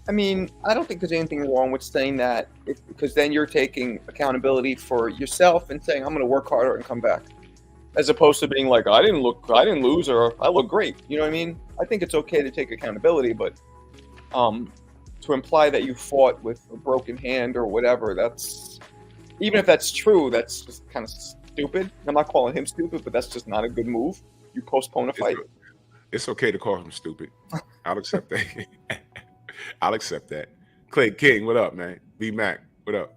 I mean, I don't think there's anything wrong with saying that because then you're taking accountability for yourself and saying, I'm going to work harder and come back. As opposed to being like, I didn't lose, or I look great. You know what I mean? I think it's okay to take accountability, but to imply that you fought with a broken hand or whatever, even if that's true, that's just kind of stupid. I'm not calling him stupid, but that's just not a good move. You postpone a fight. It's okay to call him stupid. I'll accept that. I'll accept that. Clay King, what up, man? B Mac, what up?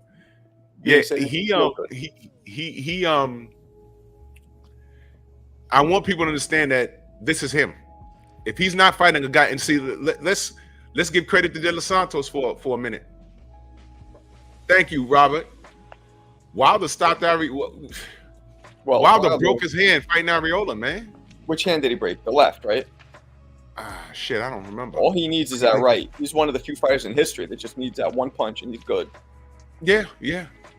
Yeah, I want people to understand that this is him. If he's not fighting a guy, and see, let's give credit to De Los Santos for a minute. Thank you, Robert. Wilder stopped Wilder broke his hand fighting Ariola, man. Which hand did he break? The left, right? Shit, I don't remember. All he needs is that right. He's one of the few fighters in history that just needs that one punch and he's good. Yeah.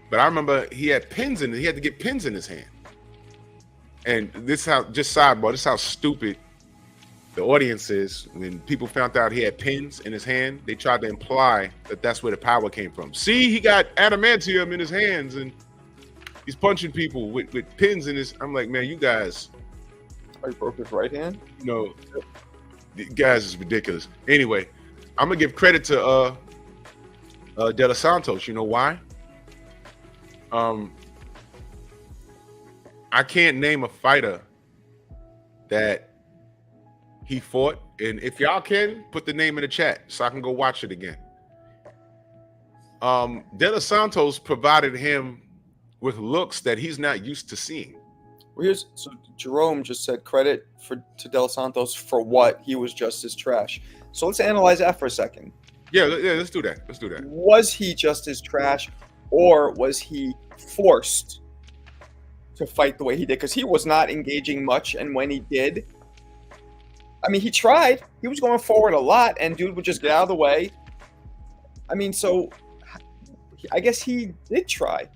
But I remember he had pins in it. He had to get pins in his hand. And this is how, just sidebar, this is how stupid the audience is. When people found out he had pins in his hand, they tried to imply that that's where the power came from. See, he got adamantium in his hands, and He's punching people with pins in his. I'm like, man, you guys. He broke his right hand. You know, the guys is ridiculous. Anyway, I'm gonna give credit to De Los Santos. You know why? I can't name a fighter that he fought, and if y'all can, put the name in the chat so I can go watch it again. De Los Santos provided him with looks that he's not used to seeing. Well, so Jerome just said credit to De Los Santos for what he was just as trash. So let's analyze that for a second. Yeah, let's do that. Was he just as trash, or was he forced to fight the way he did? Because he was not engaging much, and when he did, I mean, he tried. He was going forward a lot, and dude would just get out of the way. I mean, so I guess he did try.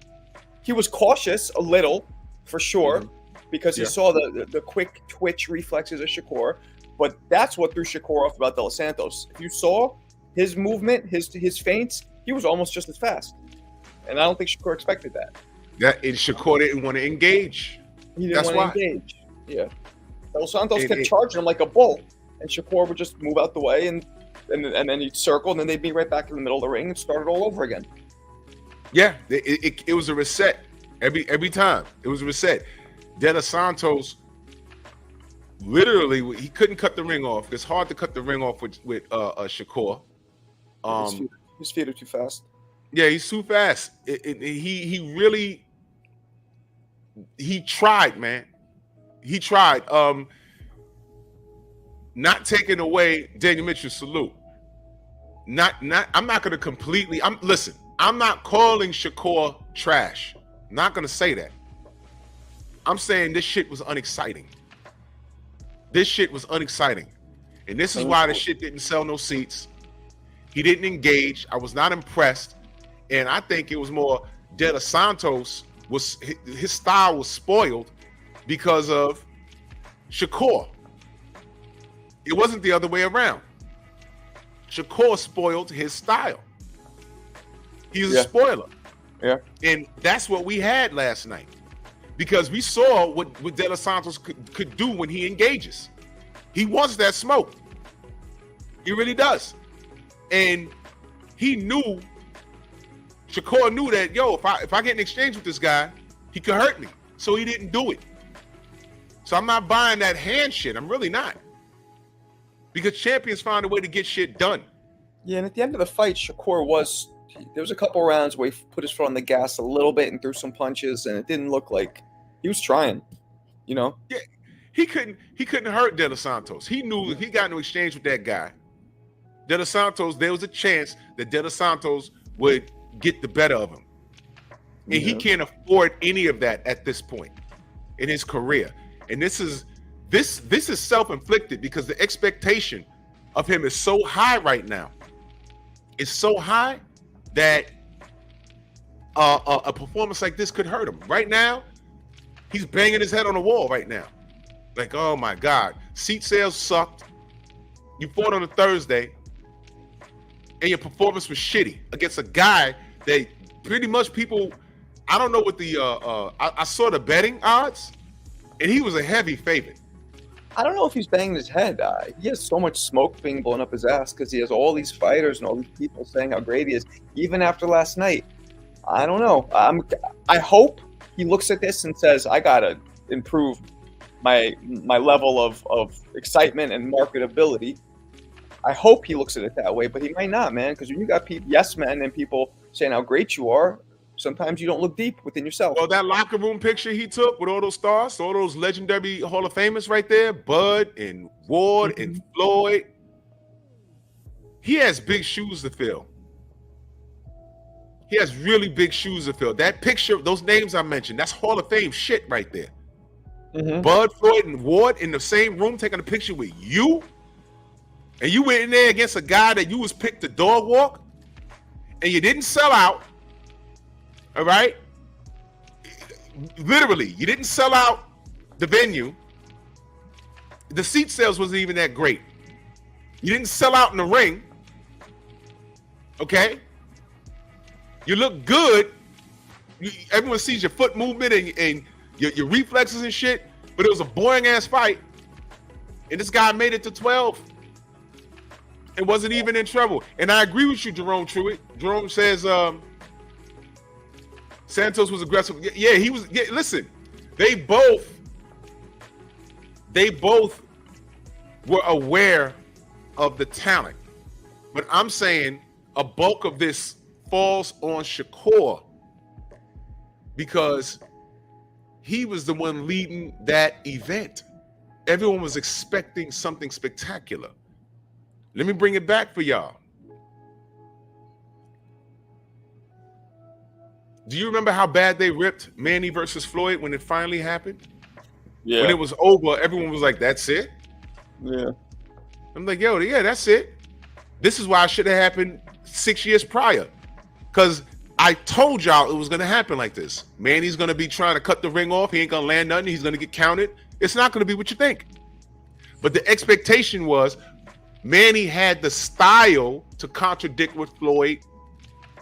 He was cautious a little, for sure, because he saw the quick twitch reflexes of Shakur. But that's what threw Shakur off about De Los Santos. If you saw his movement, his feints, he was almost just as fast. And I don't think Shakur expected that. Shakur didn't want to engage. He didn't want to engage. Yeah. De Los Santos kept charging him like a bull, and Shakur would just move out the way, and then he'd circle, and then they'd be right back in the middle of the ring and start it all over again. Yeah, it was a reset every time. It was a reset. De Los Santos, literally, he couldn't cut the ring off. It's hard to cut the ring off with Shakur. His feet are too fast. Yeah, he's too fast. He really tried, man. He tried. Not taking away Daniel Mitchell's salute. I'm not gonna completely. Listen. I'm not calling Shakur trash. I'm not gonna say that. I'm saying this shit was unexciting. And this is why the shit didn't sell no seats. He didn't engage. I was not impressed. And I think it was more De Los Santos his style was spoiled because of Shakur. It wasn't the other way around. Shakur spoiled his style. He's a spoiler. Yeah. And that's what we had last night. Because we saw what De Los Santos could do when he engages. He wants that smoke. He really does. And Shakur knew that, if I get in exchange with this guy, he could hurt me. So he didn't do it. So I'm not buying that hand shit. I'm really not. Because champions find a way to get shit done. Yeah, and at the end of the fight, Shakur there was a couple rounds where he put his foot on the gas a little bit and threw some punches, and it didn't look like he was trying, you know? Yeah, he couldn't hurt De Los Santos. He knew if he got into exchange with that guy, De Los Santos, there was a chance that De Los Santos would get the better of him. And he can't afford any of that at this point in his career. And this is self-inflicted because the expectation of him is so high right now. It's so high that a performance like this could hurt him. Right now, he's banging his head on the wall right now. Like, oh my God, seat sales sucked. You fought on a Thursday, and your performance was shitty against a guy that pretty much people, I don't know what I saw the betting odds, and he was a heavy favorite. I don't know if he's banging his head. He has so much smoke being blown up his ass because he has all these fighters and all these people saying how great he is, even after last night. I don't know. I hope he looks at this and says, I got to improve my level of excitement and marketability. I hope he looks at it that way, but he might not, man, because when you got yes men and people saying how great you are, sometimes you don't look deep within yourself. Well, that locker room picture he took with all those stars, all those legendary Hall of Famers right there, Bud and Ward and Floyd. He has big shoes to fill. He has really big shoes to fill. That picture, those names I mentioned, that's Hall of Fame shit right there. Bud, Floyd, and Ward in the same room taking a picture with you, and you went in there against a guy that you was picked to dog walk, and you didn't sell out. All right? Literally, you didn't sell out the venue. The seat sales wasn't even that great. You didn't sell out in the ring. Okay? You look good everyone sees your foot movement and your reflexes and shit, but it was a boring ass fight. And this guy made it to 12 and wasn't even in trouble. And I agree with you, Jerome Truitt. Jerome says Santos was aggressive. Yeah, he was. Yeah, listen, they both were aware of the talent. But I'm saying a bulk of this falls on Shakur because he was the one leading that event. Everyone was expecting something spectacular. Let me bring it back for y'all. Do you remember how bad they ripped Manny versus Floyd when it finally happened? Yeah. When it was over, everyone was like, that's it? Yeah. I'm like, yo, yeah, that's it. This is why it should have happened 6 years prior. Because I told y'all it was going to happen like this. Manny's going to be trying to cut the ring off. He ain't going to land nothing. He's going to get counted. It's not going to be what you think. But the expectation was Manny had the style to contradict what Floyd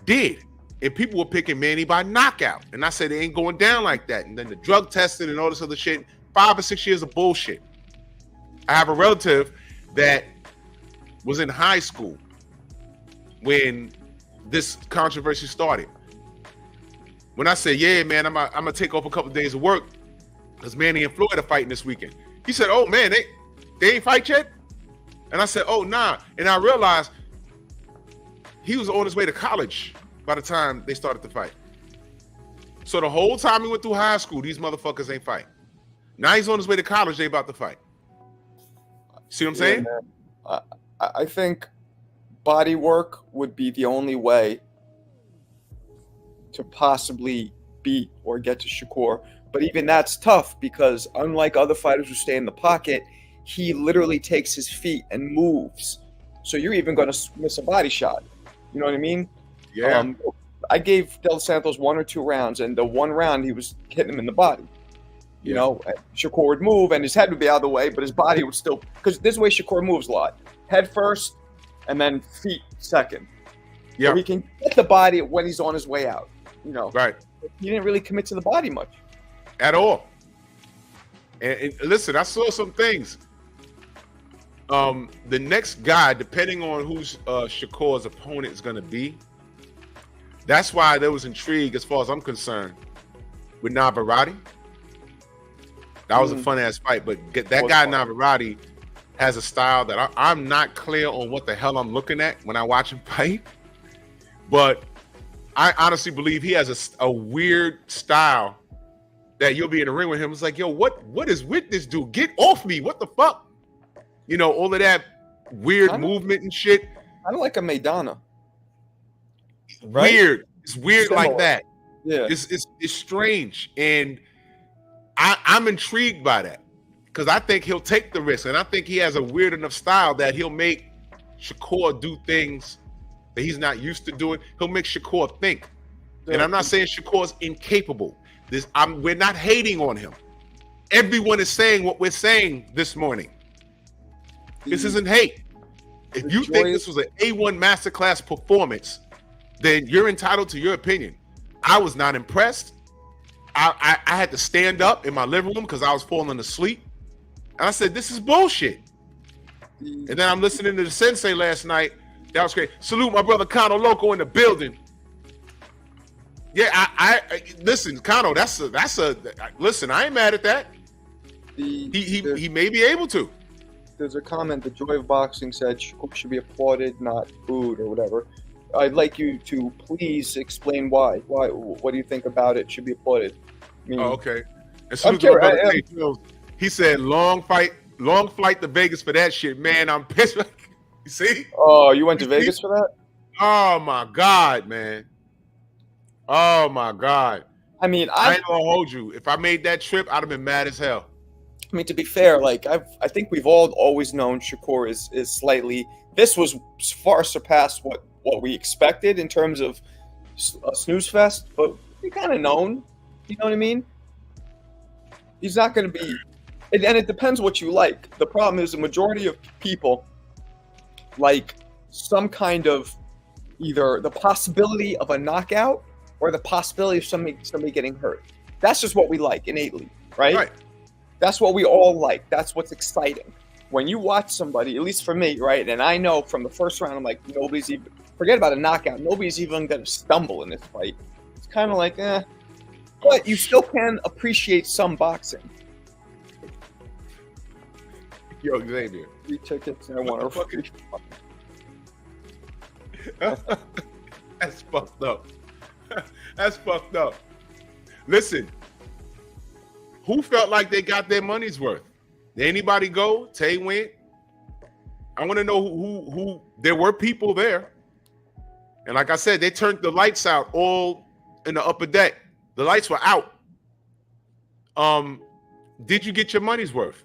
did. And people were picking Manny by knockout. And I said, it ain't going down like that. And then the drug testing and all this other shit, 5 or 6 years of bullshit. I have a relative that was in high school when this controversy started. When I said, yeah, man, I'm gonna take off a couple of days of work because Manny and Floyd are fighting this weekend. He said, oh man, they ain't fight yet? And I said, oh nah. And I realized he was on his way to college by the time they started the fight. So the whole time he went through high school, these motherfuckers ain't fight. Now he's on his way to college, they about to fight. See what I'm saying? Man. I think body work would be the only way to possibly beat or get to Shakur. But even that's tough because unlike other fighters who stay in the pocket, he literally takes his feet and moves. So you're even going to miss a body shot. You know what I mean? Yeah. I gave Del Santos 1 or 2 rounds, and the one round he was hitting him in the body. You know, Shakur would move and his head would be out of the way, but his body would still, because this way Shakur moves a lot. Head first and then feet second. Yeah. So he can get the body when he's on his way out. You know, right. He didn't really commit to the body much. At all. And listen, I saw some things. The next guy, depending on who's Shakur's opponent is going to be, that's why there was intrigue as far as I'm concerned with Navarrete. That was a fun-ass fight, but that guy Navarrete has a style that I'm not clear on what the hell I'm looking at when I watch him fight. But I honestly believe he has a weird style that you'll be in the ring with him. It's like, yo, what is with this dude? Get off me. What the fuck? You know, all of that weird movement and shit. I don't like a Maidana. Right? Weird. It's weird like that. Yeah. It's strange. And I'm intrigued by that because I think he'll take the risk. And I think he has a weird enough style that he'll make Shakur do things that he's not used to doing. He'll make Shakur think. And I'm not saying Shakur's incapable. We're not hating on him. Everyone is saying what we're saying this morning. This isn't hate. If you think this was an A1 masterclass performance, then you're entitled to your opinion. I was not impressed. I had to stand up in my living room because I was falling asleep. And I said, this is bullshit. And then I'm listening to the Sensei last night. That was great. Salute my brother Kano Loco in the building. Yeah, I listen, Kano, that's a listen, I ain't mad at that. He may be able to. There's a comment, the Joy of Boxing said Shakur should be applauded, not booed or whatever. I'd like you to please explain why. What do you think about it? Should be applauded. I mean, okay. And so he said, long flight to Vegas for that shit, man. I'm pissed. You see? Oh, you went to Vegas for that? Oh my God, man. Oh my God. I mean, I ain't gonna hold you. If I made that trip, I'd have been mad as hell. I mean, to be fair, like I think we've all always known Shakur is slightly. This was far surpassed what we expected in terms of a snooze fest, but we kind of known. You know what I mean? He's not going to be, and it depends what you like. The problem is the majority of people like some kind of either the possibility of a knockout or the possibility of somebody getting hurt. That's just what we like innately, right? Right. That's what we all like. That's what's exciting. When you watch somebody, at least for me, right? And I know from the first round, I'm like, nobody's even, forget about a knockout. Nobody's even going to stumble in this fight. It's kind of like, But you still can appreciate some boxing. Yo, Xavier. 3 tickets and I want to fucking. That's fucked up. That's fucked up. Listen, who felt like they got their money's worth? Did anybody go? Tay went. I want to know who. There were people there, and like I said, they turned the lights out all in the upper deck. The lights were out. Did you get your money's worth?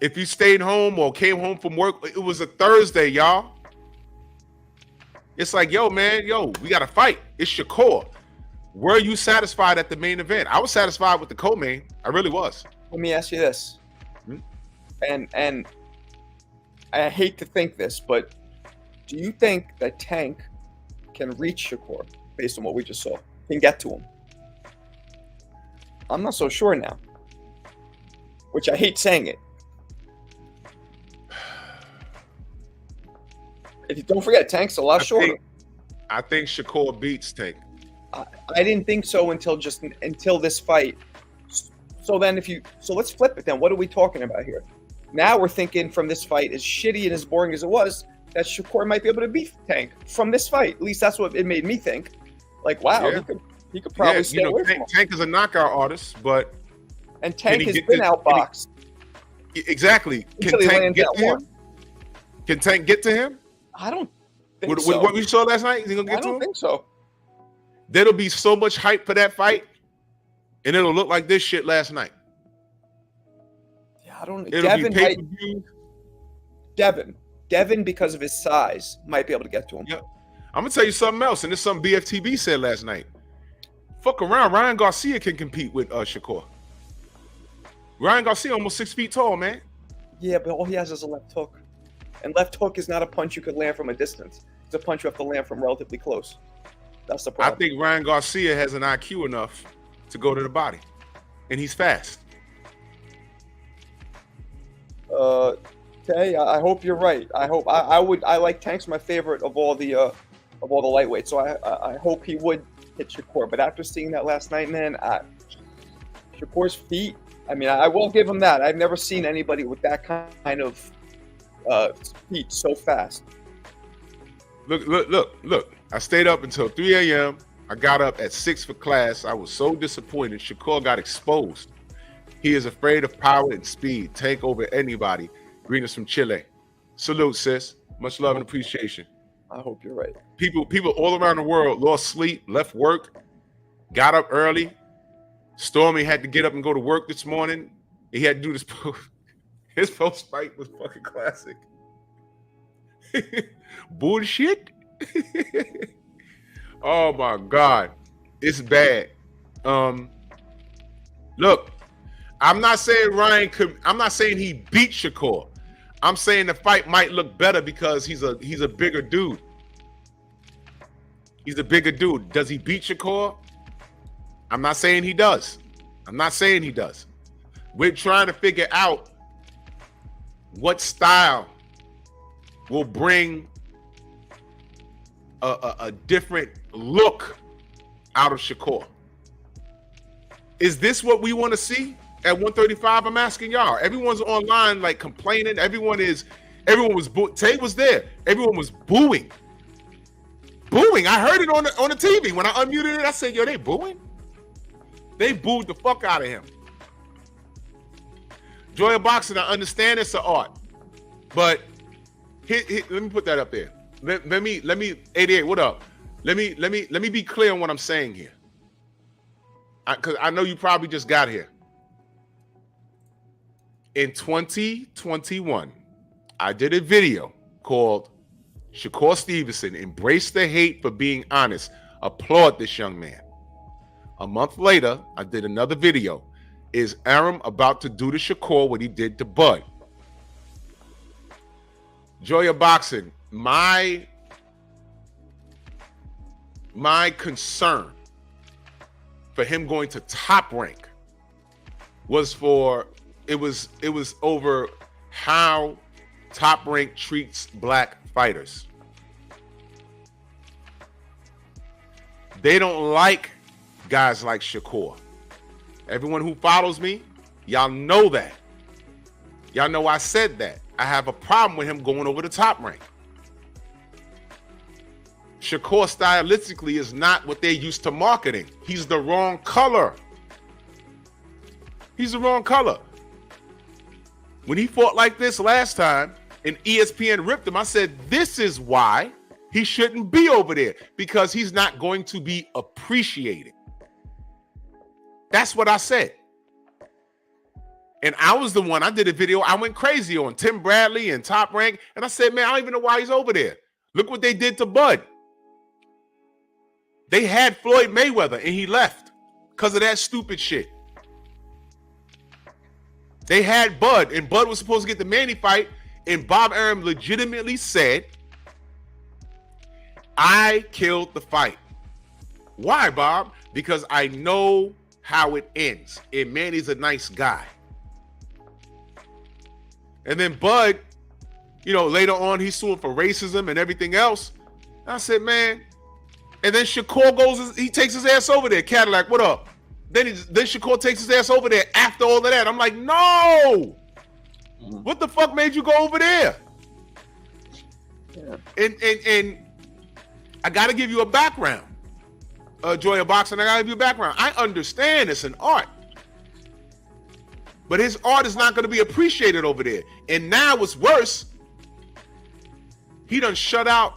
If you stayed home or came home from work, it was a Thursday, y'all. It's like, yo, man, we got to fight. It's Shakur. Were you satisfied at the main event? I was satisfied with the co-main. I really was. Let me ask you this. And I hate to think this, but do you think that Tank can reach Shakur based on what we just saw? Can get to him? I'm not so sure now. Which I hate saying it. If you don't forget, Tank's a lot shorter. I think Shakur beats Tank. I didn't think so until this fight. So let's flip it then. What are we talking about here? Now we're thinking from this fight, as shitty and as boring as it was, that Shakur might be able to beat Tank from this fight. At least that's what it made me think. Like, wow, yeah. he could probably stay away from him. Tank is a knockout artist, but and Tank has been outboxed. Exactly. Can Tank get to him? Can Tank get to him? I don't think so. With what we saw last night, is he gonna get to him? I don't think so. There'll be so much hype for that fight, and it'll look like this shit last night. Yeah, I don't. It'll be pay-per-view. Devin, because of his size, might be able to get to him. Yep. I'm gonna tell you something else, and this is something BFTB said last night. Fuck around, Ryan Garcia can compete with Shakur. Ryan Garcia almost 6 feet tall, man. Yeah, but all he has is a left hook, and left hook is not a punch you could land from a distance. It's a punch you have to land from relatively close. That's the problem. I think Ryan Garcia has an IQ enough to go to the body, and he's fast. Tay, I hope you're right. I hope I like Tank's my favorite of all the lightweights. So I hope he would hit Shakur. But after seeing that last night, man, Shakur's feet. I mean, I will give him that. I've never seen anybody with that kind of feet so fast. Look. I stayed up until 3 a.m. I got up at 6 for class. I was so disappointed. Shakur got exposed. He is afraid of power and speed. Take over anybody. Greetings from Chile. Salute, sis. Much love and appreciation. I hope you're right. People all around the world lost sleep, left work, got up early. Stormy had to get up and go to work this morning. He had to do this. His post fight was fucking classic. Bullshit. Oh my God, it's bad. Look, I'm not saying I'm not saying he beat Shakur. I'm saying the fight might look better because he's a bigger dude. He's a bigger dude. Does he beat Shakur? I'm not saying he does. We're trying to figure out what style will bring a different look out of Shakur. Is this what we want to see at 135? I'm asking y'all. Everyone's online like complaining. Tay was there. Everyone was booing. I heard it on the TV. When I unmuted it, I said, yo, they booing? They booed the fuck out of him. Joy of boxing, I understand it's an art. But let me put that up there. Let me 88, what up? Let me be clear on what I'm saying here. Because I know you probably just got here. In 2021, I did a video called Shakur Stevenson, Embrace the Hate for Being Honest. Applaud this young man. A month later, I did another video. Is Arum about to do to Shakur what he did to Bud? Joy of boxing, my concern for him going to Top Rank was over how Top Rank treats black fighters. They don't like guys like Shakur. Everyone who follows me, y'all know that. Y'all know I said that. I have a problem with him going over to Top Rank. Shakur stylistically is not what they're used to marketing. He's the wrong color. He's the wrong color. When he fought like this last time and ESPN ripped him, I said, this is why he shouldn't be over there, because he's not going to be appreciated. That's what I said. And I was the one, I did a video, I went crazy on Tim Bradley and Top Rank, and I said, man, I don't even know why he's over there. Look what they did to Bud. They had Floyd Mayweather, and he left because of that stupid shit. They had Bud, and Bud was supposed to get the Manny fight, and Bob Arum legitimately said, I killed the fight. Why, Bob? Because I know how it ends, and Manny's a nice guy. And then Bud, later on, he's suing for racism and everything else. I said, man. And then Shakur goes, he takes his ass over there. Cadillac, what up? Then Shakur takes his ass over there after all of that. I'm like, no. What the fuck made you go over there? Yeah. And I got to give you a background. Joy of Boxing, I got to give you a background. I understand it's an art. But his art is not going to be appreciated over there. And now what's worse, he done shut out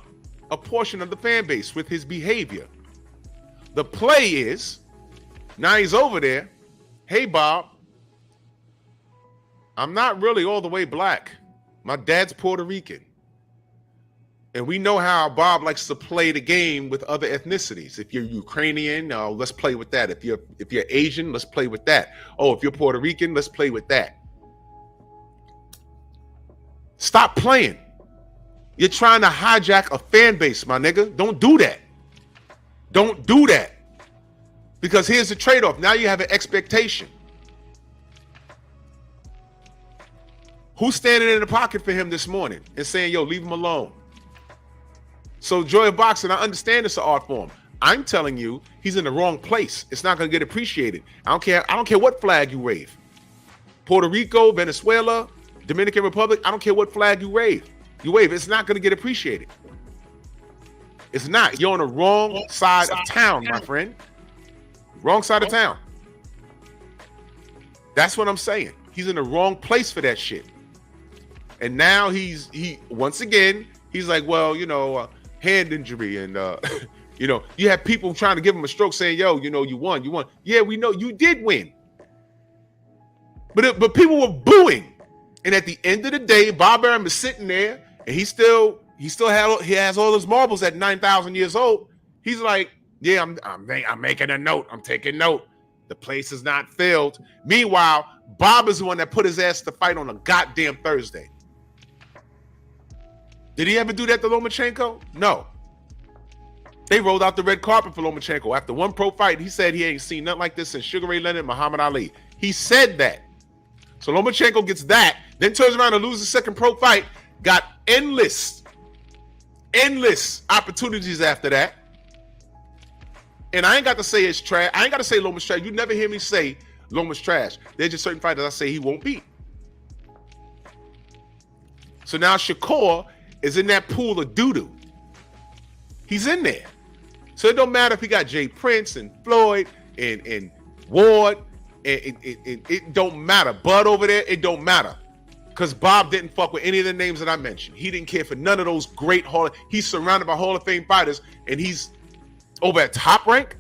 a portion of the fan base with his behavior. The play is, now he's over there. Hey, Bob, I'm not really all the way black. My dad's Puerto Rican. And we know how Bob likes to play the game with other ethnicities. If you're Ukrainian, let's play with that. If you're Asian, let's play with that. Oh, if you're Puerto Rican, let's play with that. Stop playing. You're trying to hijack a fan base, my nigga. Don't do that. Don't do that. Because here's the trade-off. Now you have an expectation. Who's standing in the pocket for him this morning and saying, yo, leave him alone? So Joy of Boxing, I understand it's an art form. I'm telling you, he's in the wrong place. It's not going to get appreciated. I don't care what flag you wave. Puerto Rico, Venezuela, Dominican Republic, I don't care what flag you wave. It's not going to get appreciated. It's not. You're on the wrong side of town, my friend. Wrong side of town. That's what I'm saying. He's in the wrong place for that shit. And now he once again, he's like, well, hand injury, and you have people trying to give him a stroke saying, yo, you won. Yeah, we know you did win. But people were booing. And at the end of the day, Bob Arum is sitting there, and he has all his marbles at 9,000 years old. He's like, yeah, I'm making a note. I'm taking note. The place is not filled. Meanwhile, Bob is the one that put his ass to fight on a goddamn Thursday. Did he ever do that to Lomachenko? No. They rolled out the red carpet for Lomachenko. After one pro fight, he said he ain't seen nothing like this since Sugar Ray Leonard and Muhammad Ali. He said that. So Lomachenko gets that, then turns around and loses the second pro fight, got endless opportunities after that. And I ain't got to say it's trash. I ain't got to say Loma's trash. You never hear me say Loma's trash. There's just certain fighters I say he won't beat. So now Shakur is in that pool of doo-doo. He's in there. So it don't matter if he got Jay Prince and Floyd and Ward. It don't matter. Bud over there, it don't matter. Because Bob didn't fuck with any of the names that I mentioned. He didn't care for none of those great he's surrounded by Hall of Fame fighters, and he's over at Top Rank.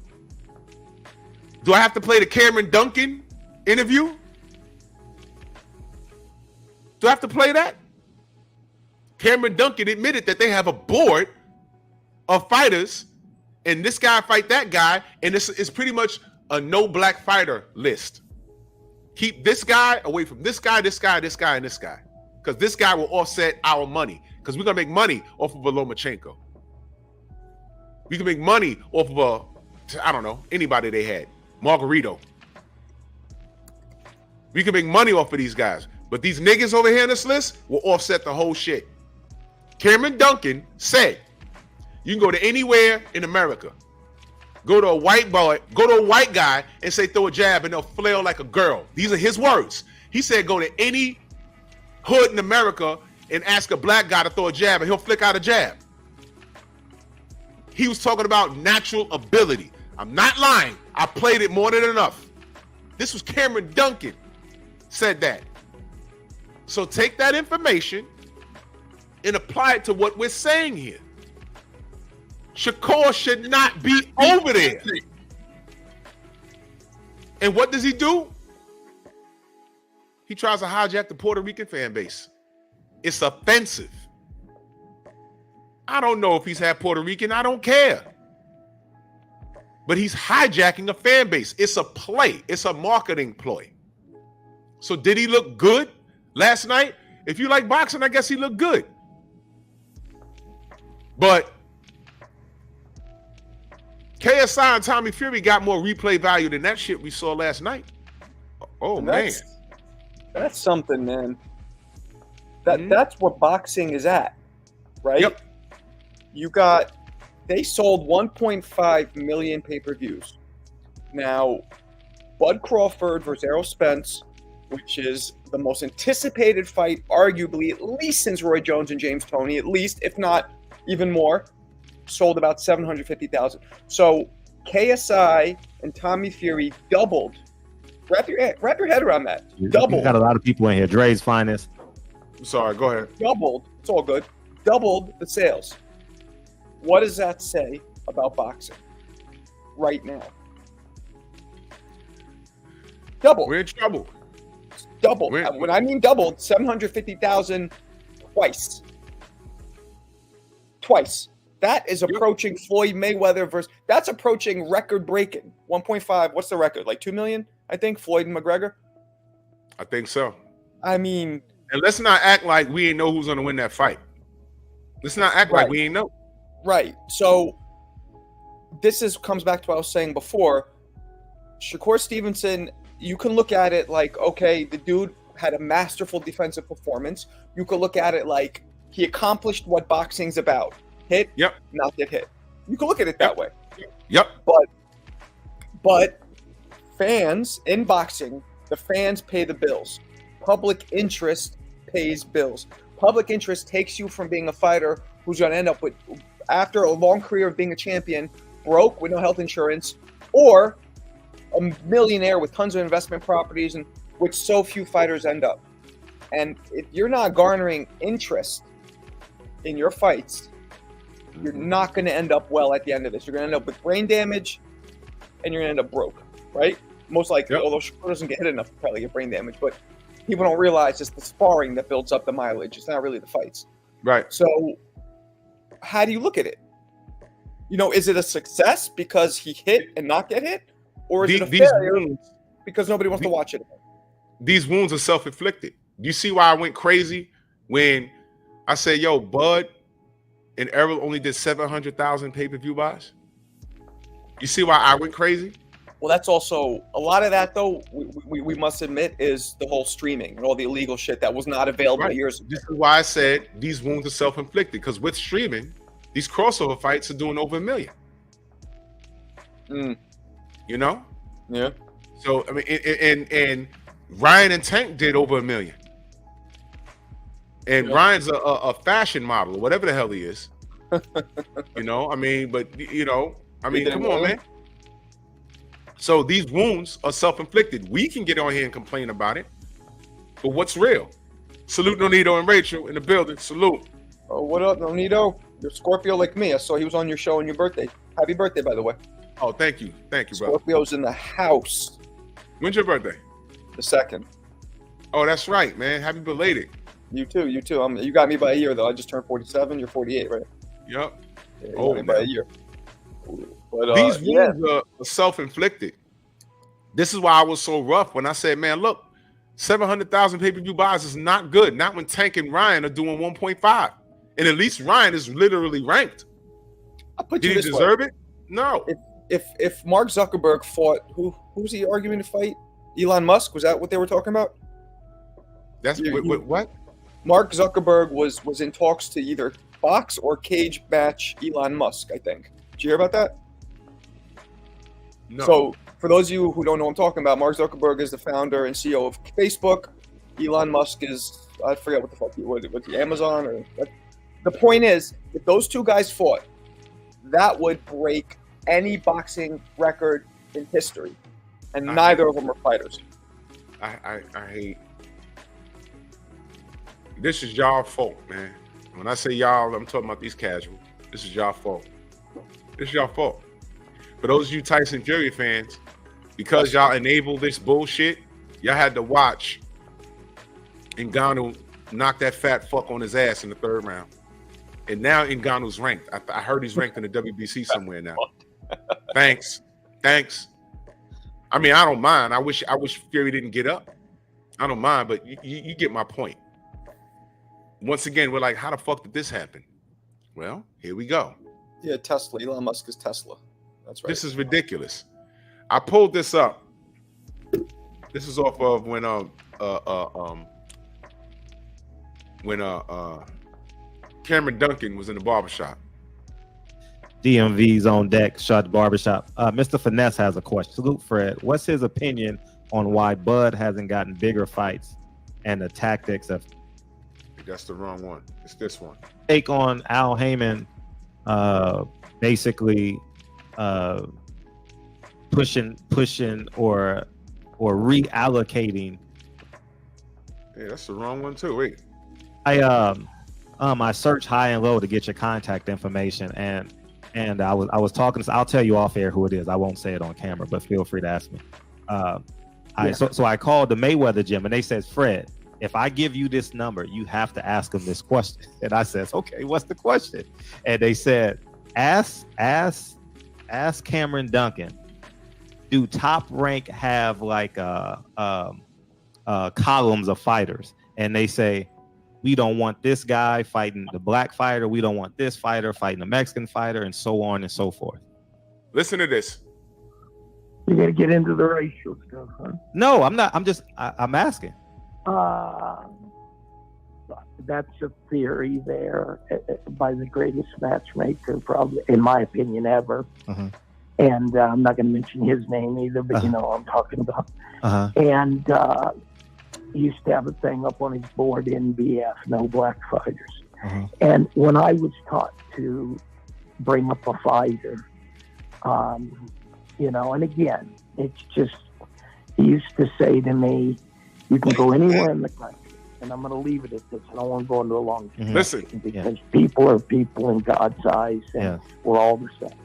Do I have to play the Cameron Duncan interview? Do I have to play that? Cameron Duncan admitted that they have a board of fighters, and this guy fight that guy, and this is pretty much a no black fighter list. Keep this guy away from this guy, this guy, this guy, and this guy. Because this guy will offset our money. Because we're going to make money off of a Lomachenko. We can make money off of anybody they had. Margarito. We can make money off of these guys. But these niggas over here on this list will offset the whole shit. Cameron Duncan said, you can go to anywhere in America. Go to a white boy, go to a white guy and say throw a jab and they'll flail like a girl. These are his words. He said go to any hood in America and ask a black guy to throw a jab and he'll flick out a jab. He was talking about natural ability. I'm not lying. I played it more than enough. This was Cameron Duncan said that. So take that information and apply it to what we're saying here. Shakur should not be over there. And what does he do? He tries to hijack the Puerto Rican fan base. It's offensive. I don't know if he's had Puerto Rican. I don't care. But he's hijacking a fan base. It's a play. It's a marketing ploy. So did he look good last night? If you like boxing, I guess he looked good. But KSI and Tommy Fury got more replay value than that shit we saw last night. Oh, man. That's something, man. That's what boxing is at, right? Yep. They sold 1.5 million pay-per-views. Now, Bud Crawford versus Errol Spence, which is the most anticipated fight, arguably, at least since Roy Jones and James Toney, at least, if not even more, sold about 750,000. So KSI and Tommy Fury doubled. Wrap your head around that. Doubled. You got a lot of people in here. Dre's finest. I'm sorry, go ahead. Doubled. It's all good. Doubled the sales. What does that say about boxing right now? Double. We're in trouble. Double. When I mean doubled, 750,000 twice. Twice. That is approaching Floyd Mayweather versus. That's approaching record breaking. 1.5. What's the record? Like 2 million? I think Floyd and McGregor. I think so. I mean, and let's not act like we ain't know who's gonna win that fight. Let's not act like we ain't know. Right. So this comes back to what I was saying before. Shakur Stevenson, you can look at it like, okay, the dude had a masterful defensive performance. You could look at it like he accomplished what boxing's about. Hit, not get hit. You can look at it that way. Yep. But fans in boxing, the fans pay the bills. Public interest pays bills. Public interest takes you from being a fighter who's going to end up with, after a long career of being a champion, broke with no health insurance, or a millionaire with tons of investment properties, and which so few fighters end up. And if you're not garnering interest in your fights, you're not going to end up well at the end of this. You're going to end up with brain damage, and you're going to end up broke, right? Most likely, although Shakur doesn't get hit enough to probably get brain damage, but people don't realize it's the sparring that builds up the mileage. It's not really the fights. Right. So how do you look at it? You know, is it a success because he hit and not get hit? Or is it a failure because nobody wants to watch it? These wounds are self-inflicted. Do you see why I went crazy when I said, yo, Bud and Errol only did 700,000 pay-per-view buys? You see why I went crazy? Well, that's also a lot of that, though. We must admit is the whole streaming and all the illegal shit that was not available years ago. This is why I said these wounds are self-inflicted, because with streaming, these crossover fights are doing over 1 million. You know? Yeah. So I mean, and Ryan and Tank did over 1 million. And Ryan's a fashion model or whatever the hell he is. You know, I mean, but you know, I mean, come on, man. So these wounds are self-inflicted. We can get on here and complain about it, but what's real? Salute Nonito and Rachel in the building. Salute. Oh, what up, Nonito? You're Scorpio like me. I saw he was on your show on your birthday. Happy birthday, by the way. Oh, thank you, brother. Scorpio's in the house. When's your birthday? The 2nd. Oh, that's right, man. Happy belated. You too. You got me by a year though. I just turned 47. You're 48, right? Yep. Yeah, you by a year. But, these wounds are self-inflicted. This is why I was so rough when I said, man, look, 700,000 pay-per-view buys is not good. Not when Tank and Ryan are doing 1.5. And at least Ryan is literally ranked. I'll put Did you he this deserve way. it? No. if Mark Zuckerberg fought who's he arguing to fight? Elon Musk? Was that what they were talking about? That's what? Mark Zuckerberg was in talks to either box or cage match Elon Musk, I think. Did you hear about that? No. So for those of you who don't know what I'm talking about, Mark Zuckerberg is the founder and CEO of Facebook. Elon Musk is, I forget what the fuck he was, Amazon or what? The point is, if those two guys fought, that would break any boxing record in history. And neither of them are fighters. I hate. This is y'all fault, man. When I say y'all, I'm talking about these casuals. This is y'all fault. This is y'all fault. For those of you Tyson Fury fans, because y'all enabled this bullshit, y'all had to watch Ngannou knock that fat fuck on his ass in the 3rd round. And now Ngannou's ranked. I heard he's ranked in the WBC somewhere now. Thanks. I mean, I don't mind. I wish Fury didn't get up. I don't mind, but you get my point. Once again, we're like, how the fuck did this happen? Well, here we go. Yeah, Tesla. Elon Musk is Tesla. That's right. This is ridiculous. I pulled this up. This is off of when Cameron Duncan was in the barbershop. DMV's on deck, shot the barbershop. Mr. Finesse has a question. Salute Fred. What's his opinion on why Bud hasn't gotten bigger fights and the tactics of? That's the wrong one. It's this one. Take on Al Heyman, basically pushing or reallocating. Yeah, that's the wrong one too. Wait. I searched high and low to get your contact information, and I was talking. I'll tell you off air who it is. I won't say it on camera, but feel free to ask me. So I called the Mayweather gym, and they says, Fred, if I give you this number, you have to ask him this question. And I says, okay, what's the question? And they said, ask Cameron Duncan, do Top Rank have like columns of fighters? And they say, we don't want this guy fighting the black fighter. We don't want this fighter fighting the Mexican fighter, and so on and so forth. Listen to this. You're going to get into the racial stuff, huh? No, I'm not. I'm asking. That's a theory there by the greatest matchmaker, probably, in my opinion, ever. Uh-huh. And I'm not going to mention his name either, but you know what I'm talking about. Uh-huh. And he used to have a thing up on his board, NBF, no black fighters. Uh-huh. And when I was taught to bring up a fighter, and again, it's just, he used to say to me, you can go anywhere in the country, and I'm going to leave it at this. I don't want to go into a long discussion. Listen. Because people are people in God's eyes, and we're all the same.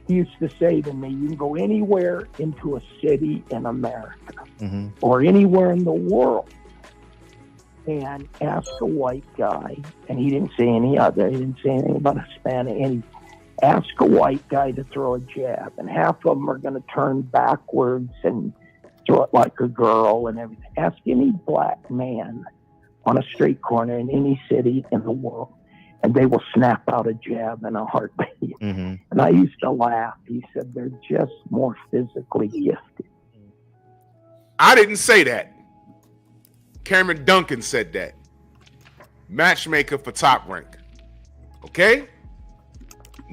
He used to say to me, you can go anywhere into a city in America or anywhere in the world and ask a white guy, and he didn't say any other, he didn't say anything about Hispanic, ask a white guy to throw a jab, and half of them are going to turn backwards and throw it like a girl and everything. Ask any black man on a street corner in any city in the world, and they will snap out a jab in a heartbeat. And I used to laugh. He said they're just more physically gifted. I didn't say that. Cameron Duncan said that. Matchmaker for Top Rank. Okay?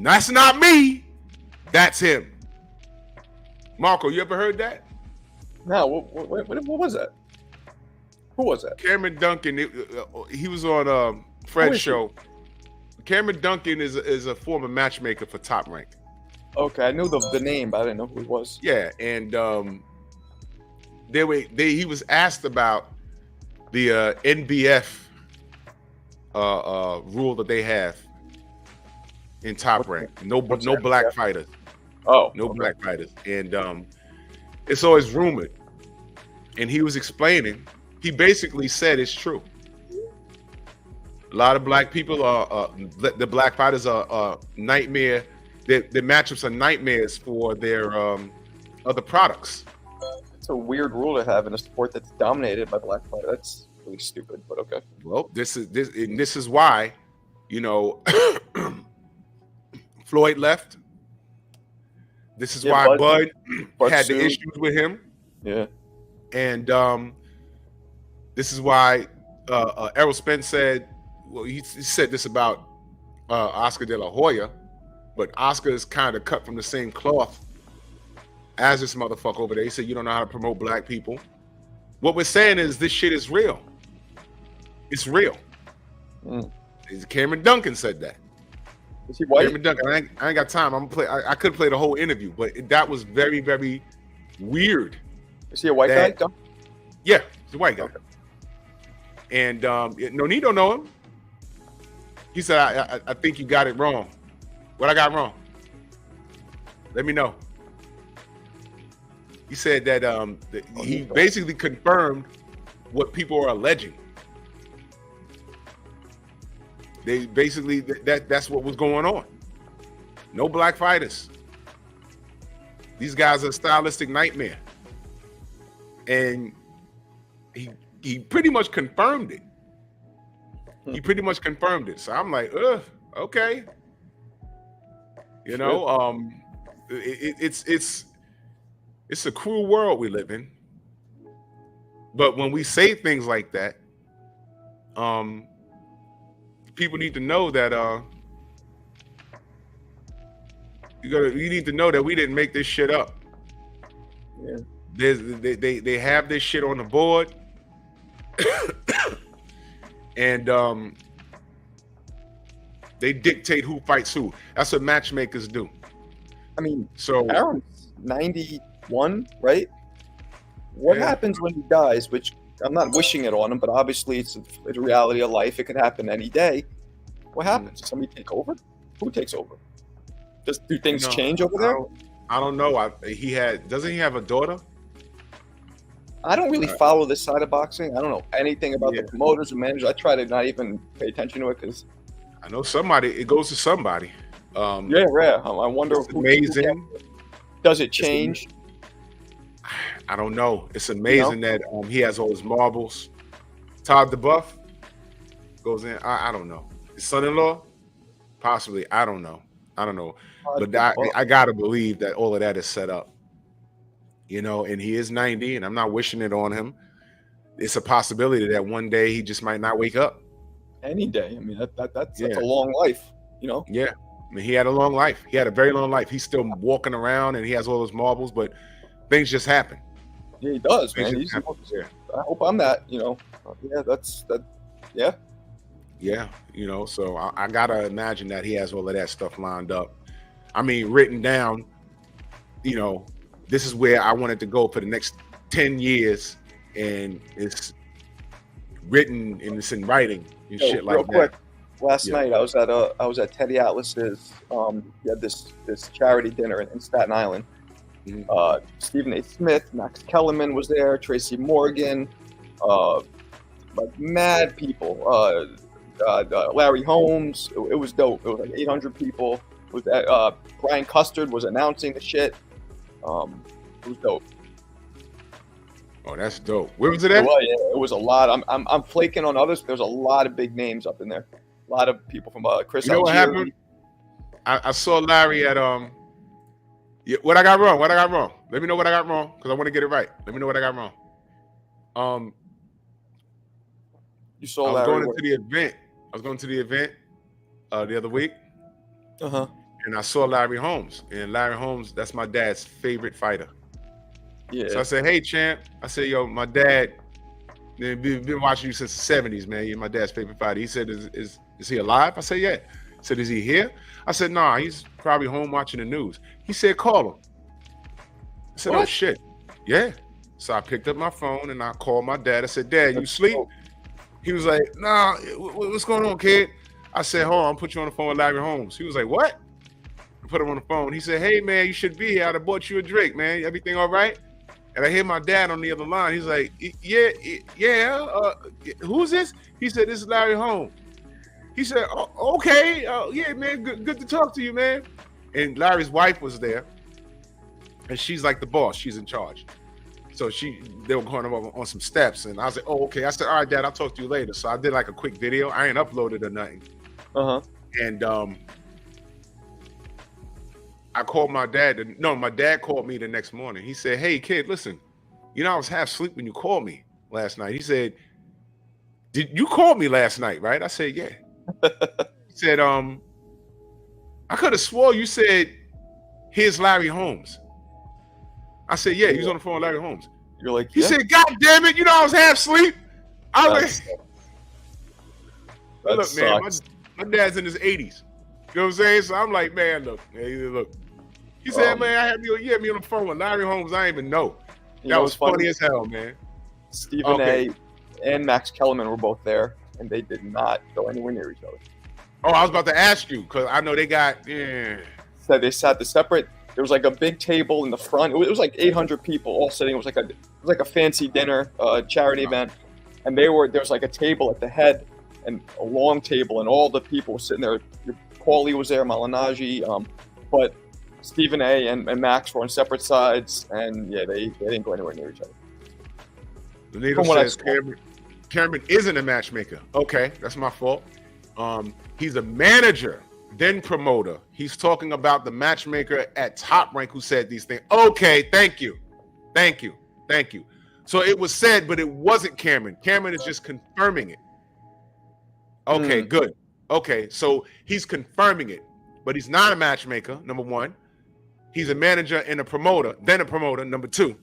That's not me. That's him. Marco, you ever heard that? No, what was that? Who was that? Cameron Duncan. He was on Fred's show. Cameron Duncan is a former matchmaker for Top Rank. Okay, I knew the name, but I didn't know who he was. Yeah, and he was asked about the NBF rule that they have in Top Rank. No black fighters. Oh, no black fighters, and it's always rumored. And he was explaining. He basically said it's true. A lot of black people are the black fighters are nightmare. Their matchups are nightmares for their other products. It's a weird rule to have in a sport that's dominated by black fighters. That's really stupid, but okay. Well, this is why, Floyd left. This is Yeah, why Bud Bud had the sued. issues with him. Yeah. And this is why Errol Spence said, well, he said this about Oscar De La Hoya, but Oscar is kind of cut from the same cloth as this motherfucker over there. He said, you don't know how to promote black people. What we're saying is this shit is real. It's real. Cameron Duncan said that. Is he white? Cameron Duncan. I ain't got time. I'm gonna play. I could play the whole interview, but that was very, very weird. Is he a white guy? Yeah, he's a white guy. Okay. And Noni don't know him. He said, I think you got it wrong. What I got wrong? Let me know. He said that he basically confirmed what people are alleging. They basically that's what was going on. No black fighters. These guys are a stylistic nightmare. And he pretty much confirmed it. He pretty much confirmed it. So I'm like, okay. You know, it's a cruel world we live in. But when we say things like that, people need to know that you need to know that we didn't make this shit up. Yeah. They have this shit on the board. And they dictate who fights who. That's what matchmakers do. I mean, so Aaron's 91, right? What happens when he dies? Which I'm not wishing it on him, but obviously it's a reality of life. It could happen any day. What happens? Does somebody take over? Who takes over? Do things change over there? I don't know. Doesn't he have a daughter? I don't really follow this side of boxing. I don't know anything about the promoters and managers. I try to not even pay attention to it because I know somebody. It goes to somebody. I wonder who. Amazing. Does it change? I don't know. It's amazing that he has all his marbles. Todd DeBuff goes in. I don't know. His son-in-law, possibly. I don't know. But I gotta believe that all of that is set up. You know, and he is 90, and I'm not wishing it on him. It's a possibility that one day he just might not wake up. Any day. I mean, that's a long life, you know? Yeah. I mean, he had a long life. He had a very long life. He's still walking around, and he has all those marbles, but things just happen. Yeah, he does, man. I hope I'm that, you know. Yeah. Yeah, you know, so I gotta imagine that he has all of that stuff lined up. I mean, written down, you know, this is where I wanted to go for the next 10 years, and it's written and it's in writing and shit like that. Real quick, last night I was at Teddy Atlas's. He had this charity dinner in Staten Island. Stephen A. Smith, Max Kellerman was there, Tracy Morgan, like mad people. Larry Holmes. It was dope. It was like 800 people. It was Brian Custard was announcing the shit. It was dope. Oh, that's dope. Where was it at? Well, yeah, it was a lot. I'm flaking on others. There's a lot of big names up in there. A lot of people from Chris. You know what happened? I saw Larry at what I got wrong. Let me know what I got wrong because I want to get it right. Let me know what I got wrong. You saw Larry. I was going to the event the other week. And I saw Larry Holmes. And Larry Holmes, that's my dad's favorite fighter. Yeah. So I said, hey, champ. I said, yo, my dad, been watching you since the 70s, man. You're my dad's favorite fighter. He said, is he alive? I said, yeah. He said, is he here? I said, nah, he's probably home watching the news. He said, call him. I said, what? Oh, shit. Yeah. So I picked up my phone and I called my dad. I said, Dad, you sleep? He was like, nah, what's going on, kid? I said, hold on, I'll put you on the phone with Larry Holmes. He was like, what? I put him on the phone. He said, hey, man, you should be here. I'd have bought you a drink, man. Everything all right? And I hear my dad on the other line. He's like, yeah. Who's this? He said, this is Larry Holmes. He said, oh, okay. Yeah, man, good to talk to you, man. And Larry's wife was there. And she's like the boss. She's in charge. So they were going on some steps. And I was like, oh, okay. I said, all right, Dad, I'll talk to you later. So I did like a quick video. I ain't uploaded or nothing. And I called my dad. No, my dad called me the next morning. He said, "Hey, kid, listen, you know I was half asleep when you called me last night." He said, "Did you call me last night, right?" I said, "Yeah." He said, "I could have swore you said, here's Larry Holmes." I said, "Yeah, he was on the phone with Larry Holmes." You're like, He said, "God damn it, you know I was half asleep." I was that look, man, sucks. my dad's in his 80s. You know what I'm saying? So I'm like, man, look. He said, man, you had me on the phone with Larry Holmes. I didn't even know. That was funny as hell, man. Stephen A. and Max Kellerman were both there, and they did not go anywhere near each other. Oh, I was about to ask you, because I know they got, So they sat the separate. There was like a big table in the front. It was like 800 people all sitting. It was like a fancy dinner, charity event, and there was like a table at the head and a long table, and all the people were sitting there. Paulie was there, Malinaji, but Stephen A. and Max were on separate sides, and yeah, they didn't go anywhere near each other. Benito says Cameron isn't a matchmaker. Okay, that's my fault. He's a manager, then promoter. He's talking about the matchmaker at Top Rank who said these things. Okay, thank you. So it was said, but it wasn't Cameron. Cameron is just confirming it. Okay, good. Okay, so he's confirming it, but he's not a matchmaker, number one. He's a manager and a promoter, then a promoter, number two.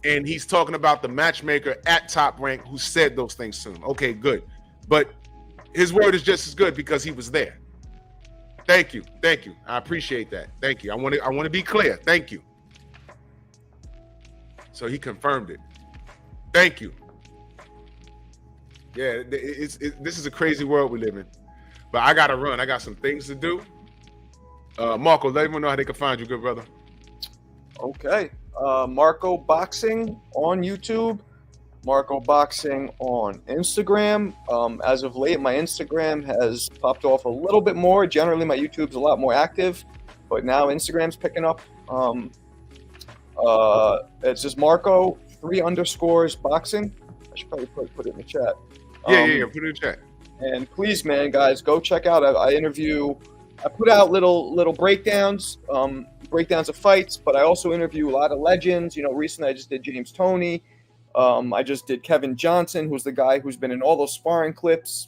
And he's talking about the matchmaker at Top Rank who said those things to him. Okay, good. But his word is just as good because he was there. Thank you. I appreciate that. Thank you. I want to be clear. Thank you. So he confirmed it. Thank you. Yeah, this is a crazy world we live in. But I got to run. I got some things to do. Marco, let everyone know how they can find you, good brother. Okay. Marco Boxing on YouTube. Marco Boxing on Instagram. As of late, my Instagram has popped off a little bit more. Generally, my YouTube's a lot more active, but now Instagram's picking up. It's just Marco 3_ boxing. I should probably put it in the chat. Yeah, put it in the chat. And please, man, guys, go check out. I put out little breakdowns of fights, but I also interview a lot of legends. You know, recently I just did James Toney. I just did Kevin Johnson, who's the guy who's been in all those sparring clips,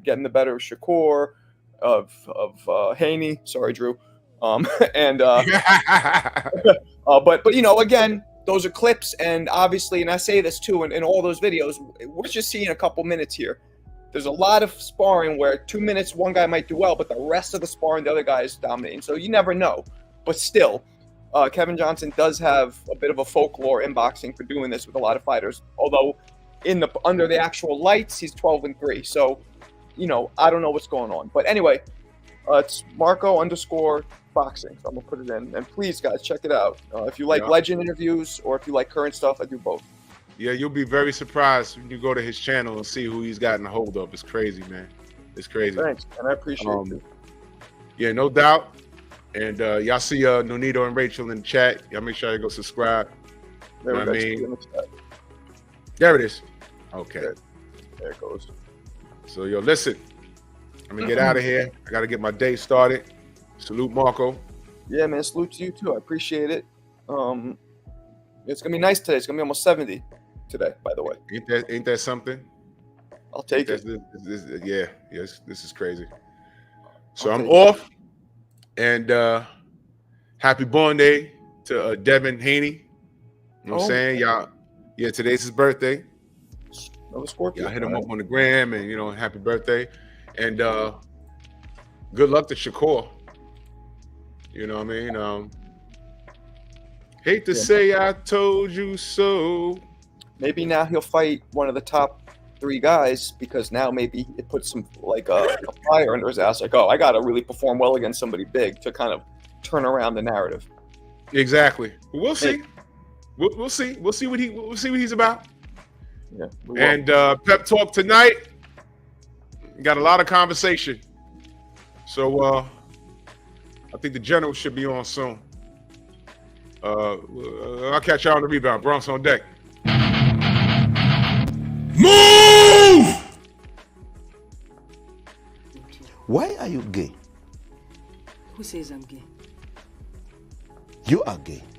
getting the better of Shakur, of Haney. Sorry, Drew. But you know, again, those are clips, and obviously, and I say this too, in all those videos, we're just seeing a couple minutes here. There's a lot of sparring where 2 minutes, one guy might do well, but the rest of the sparring, the other guy is dominating. So you never know. But still, Kevin Johnson does have a bit of a folklore in boxing for doing this with a lot of fighters. Although under the actual lights, he's 12-3. So, you know, I don't know what's going on. But anyway, it's Marco _ boxing. So I'm gonna put it in. And please, guys, check it out. If you like legend interviews or if you like current stuff, I do both. Yeah, you'll be very surprised when you go to his channel and see who he's gotten a hold of. It's crazy, man. It's crazy. Thanks, and I appreciate it. Yeah, no doubt. And y'all see Nonito and Rachel in the chat. Y'all make sure you go subscribe. There you know There it is. Okay. There it goes. So, yo, listen. I'm going to get out of here. I got to get my day started. Salute, Marco. Yeah, man. Salute to you, too. I appreciate it. It's going to be nice today. It's going to be almost 70 today, by the way. Ain't that something? I'll take it. This is crazy. So I'm off. And happy born day to Devin Haney. You know what I'm saying? Y'all, yeah, today's his birthday. Y'all hit him up on the gram and, you know, happy birthday. And good luck to Shakur. You know what I mean? Hate to say I told you so. Maybe now he'll fight one of the top 3 guys because now maybe it puts some like a fire under his ass. Like, oh, I got to really perform well against somebody big to kind of turn around the narrative. Exactly. We'll see. We'll see. We'll see what he's about. Yeah. And pep talk tonight. Got a lot of conversation. So I think the general should be on soon. I'll catch y'all on the rebound. Bronx on deck. Move! Why are you gay? Who says I'm gay? You are gay.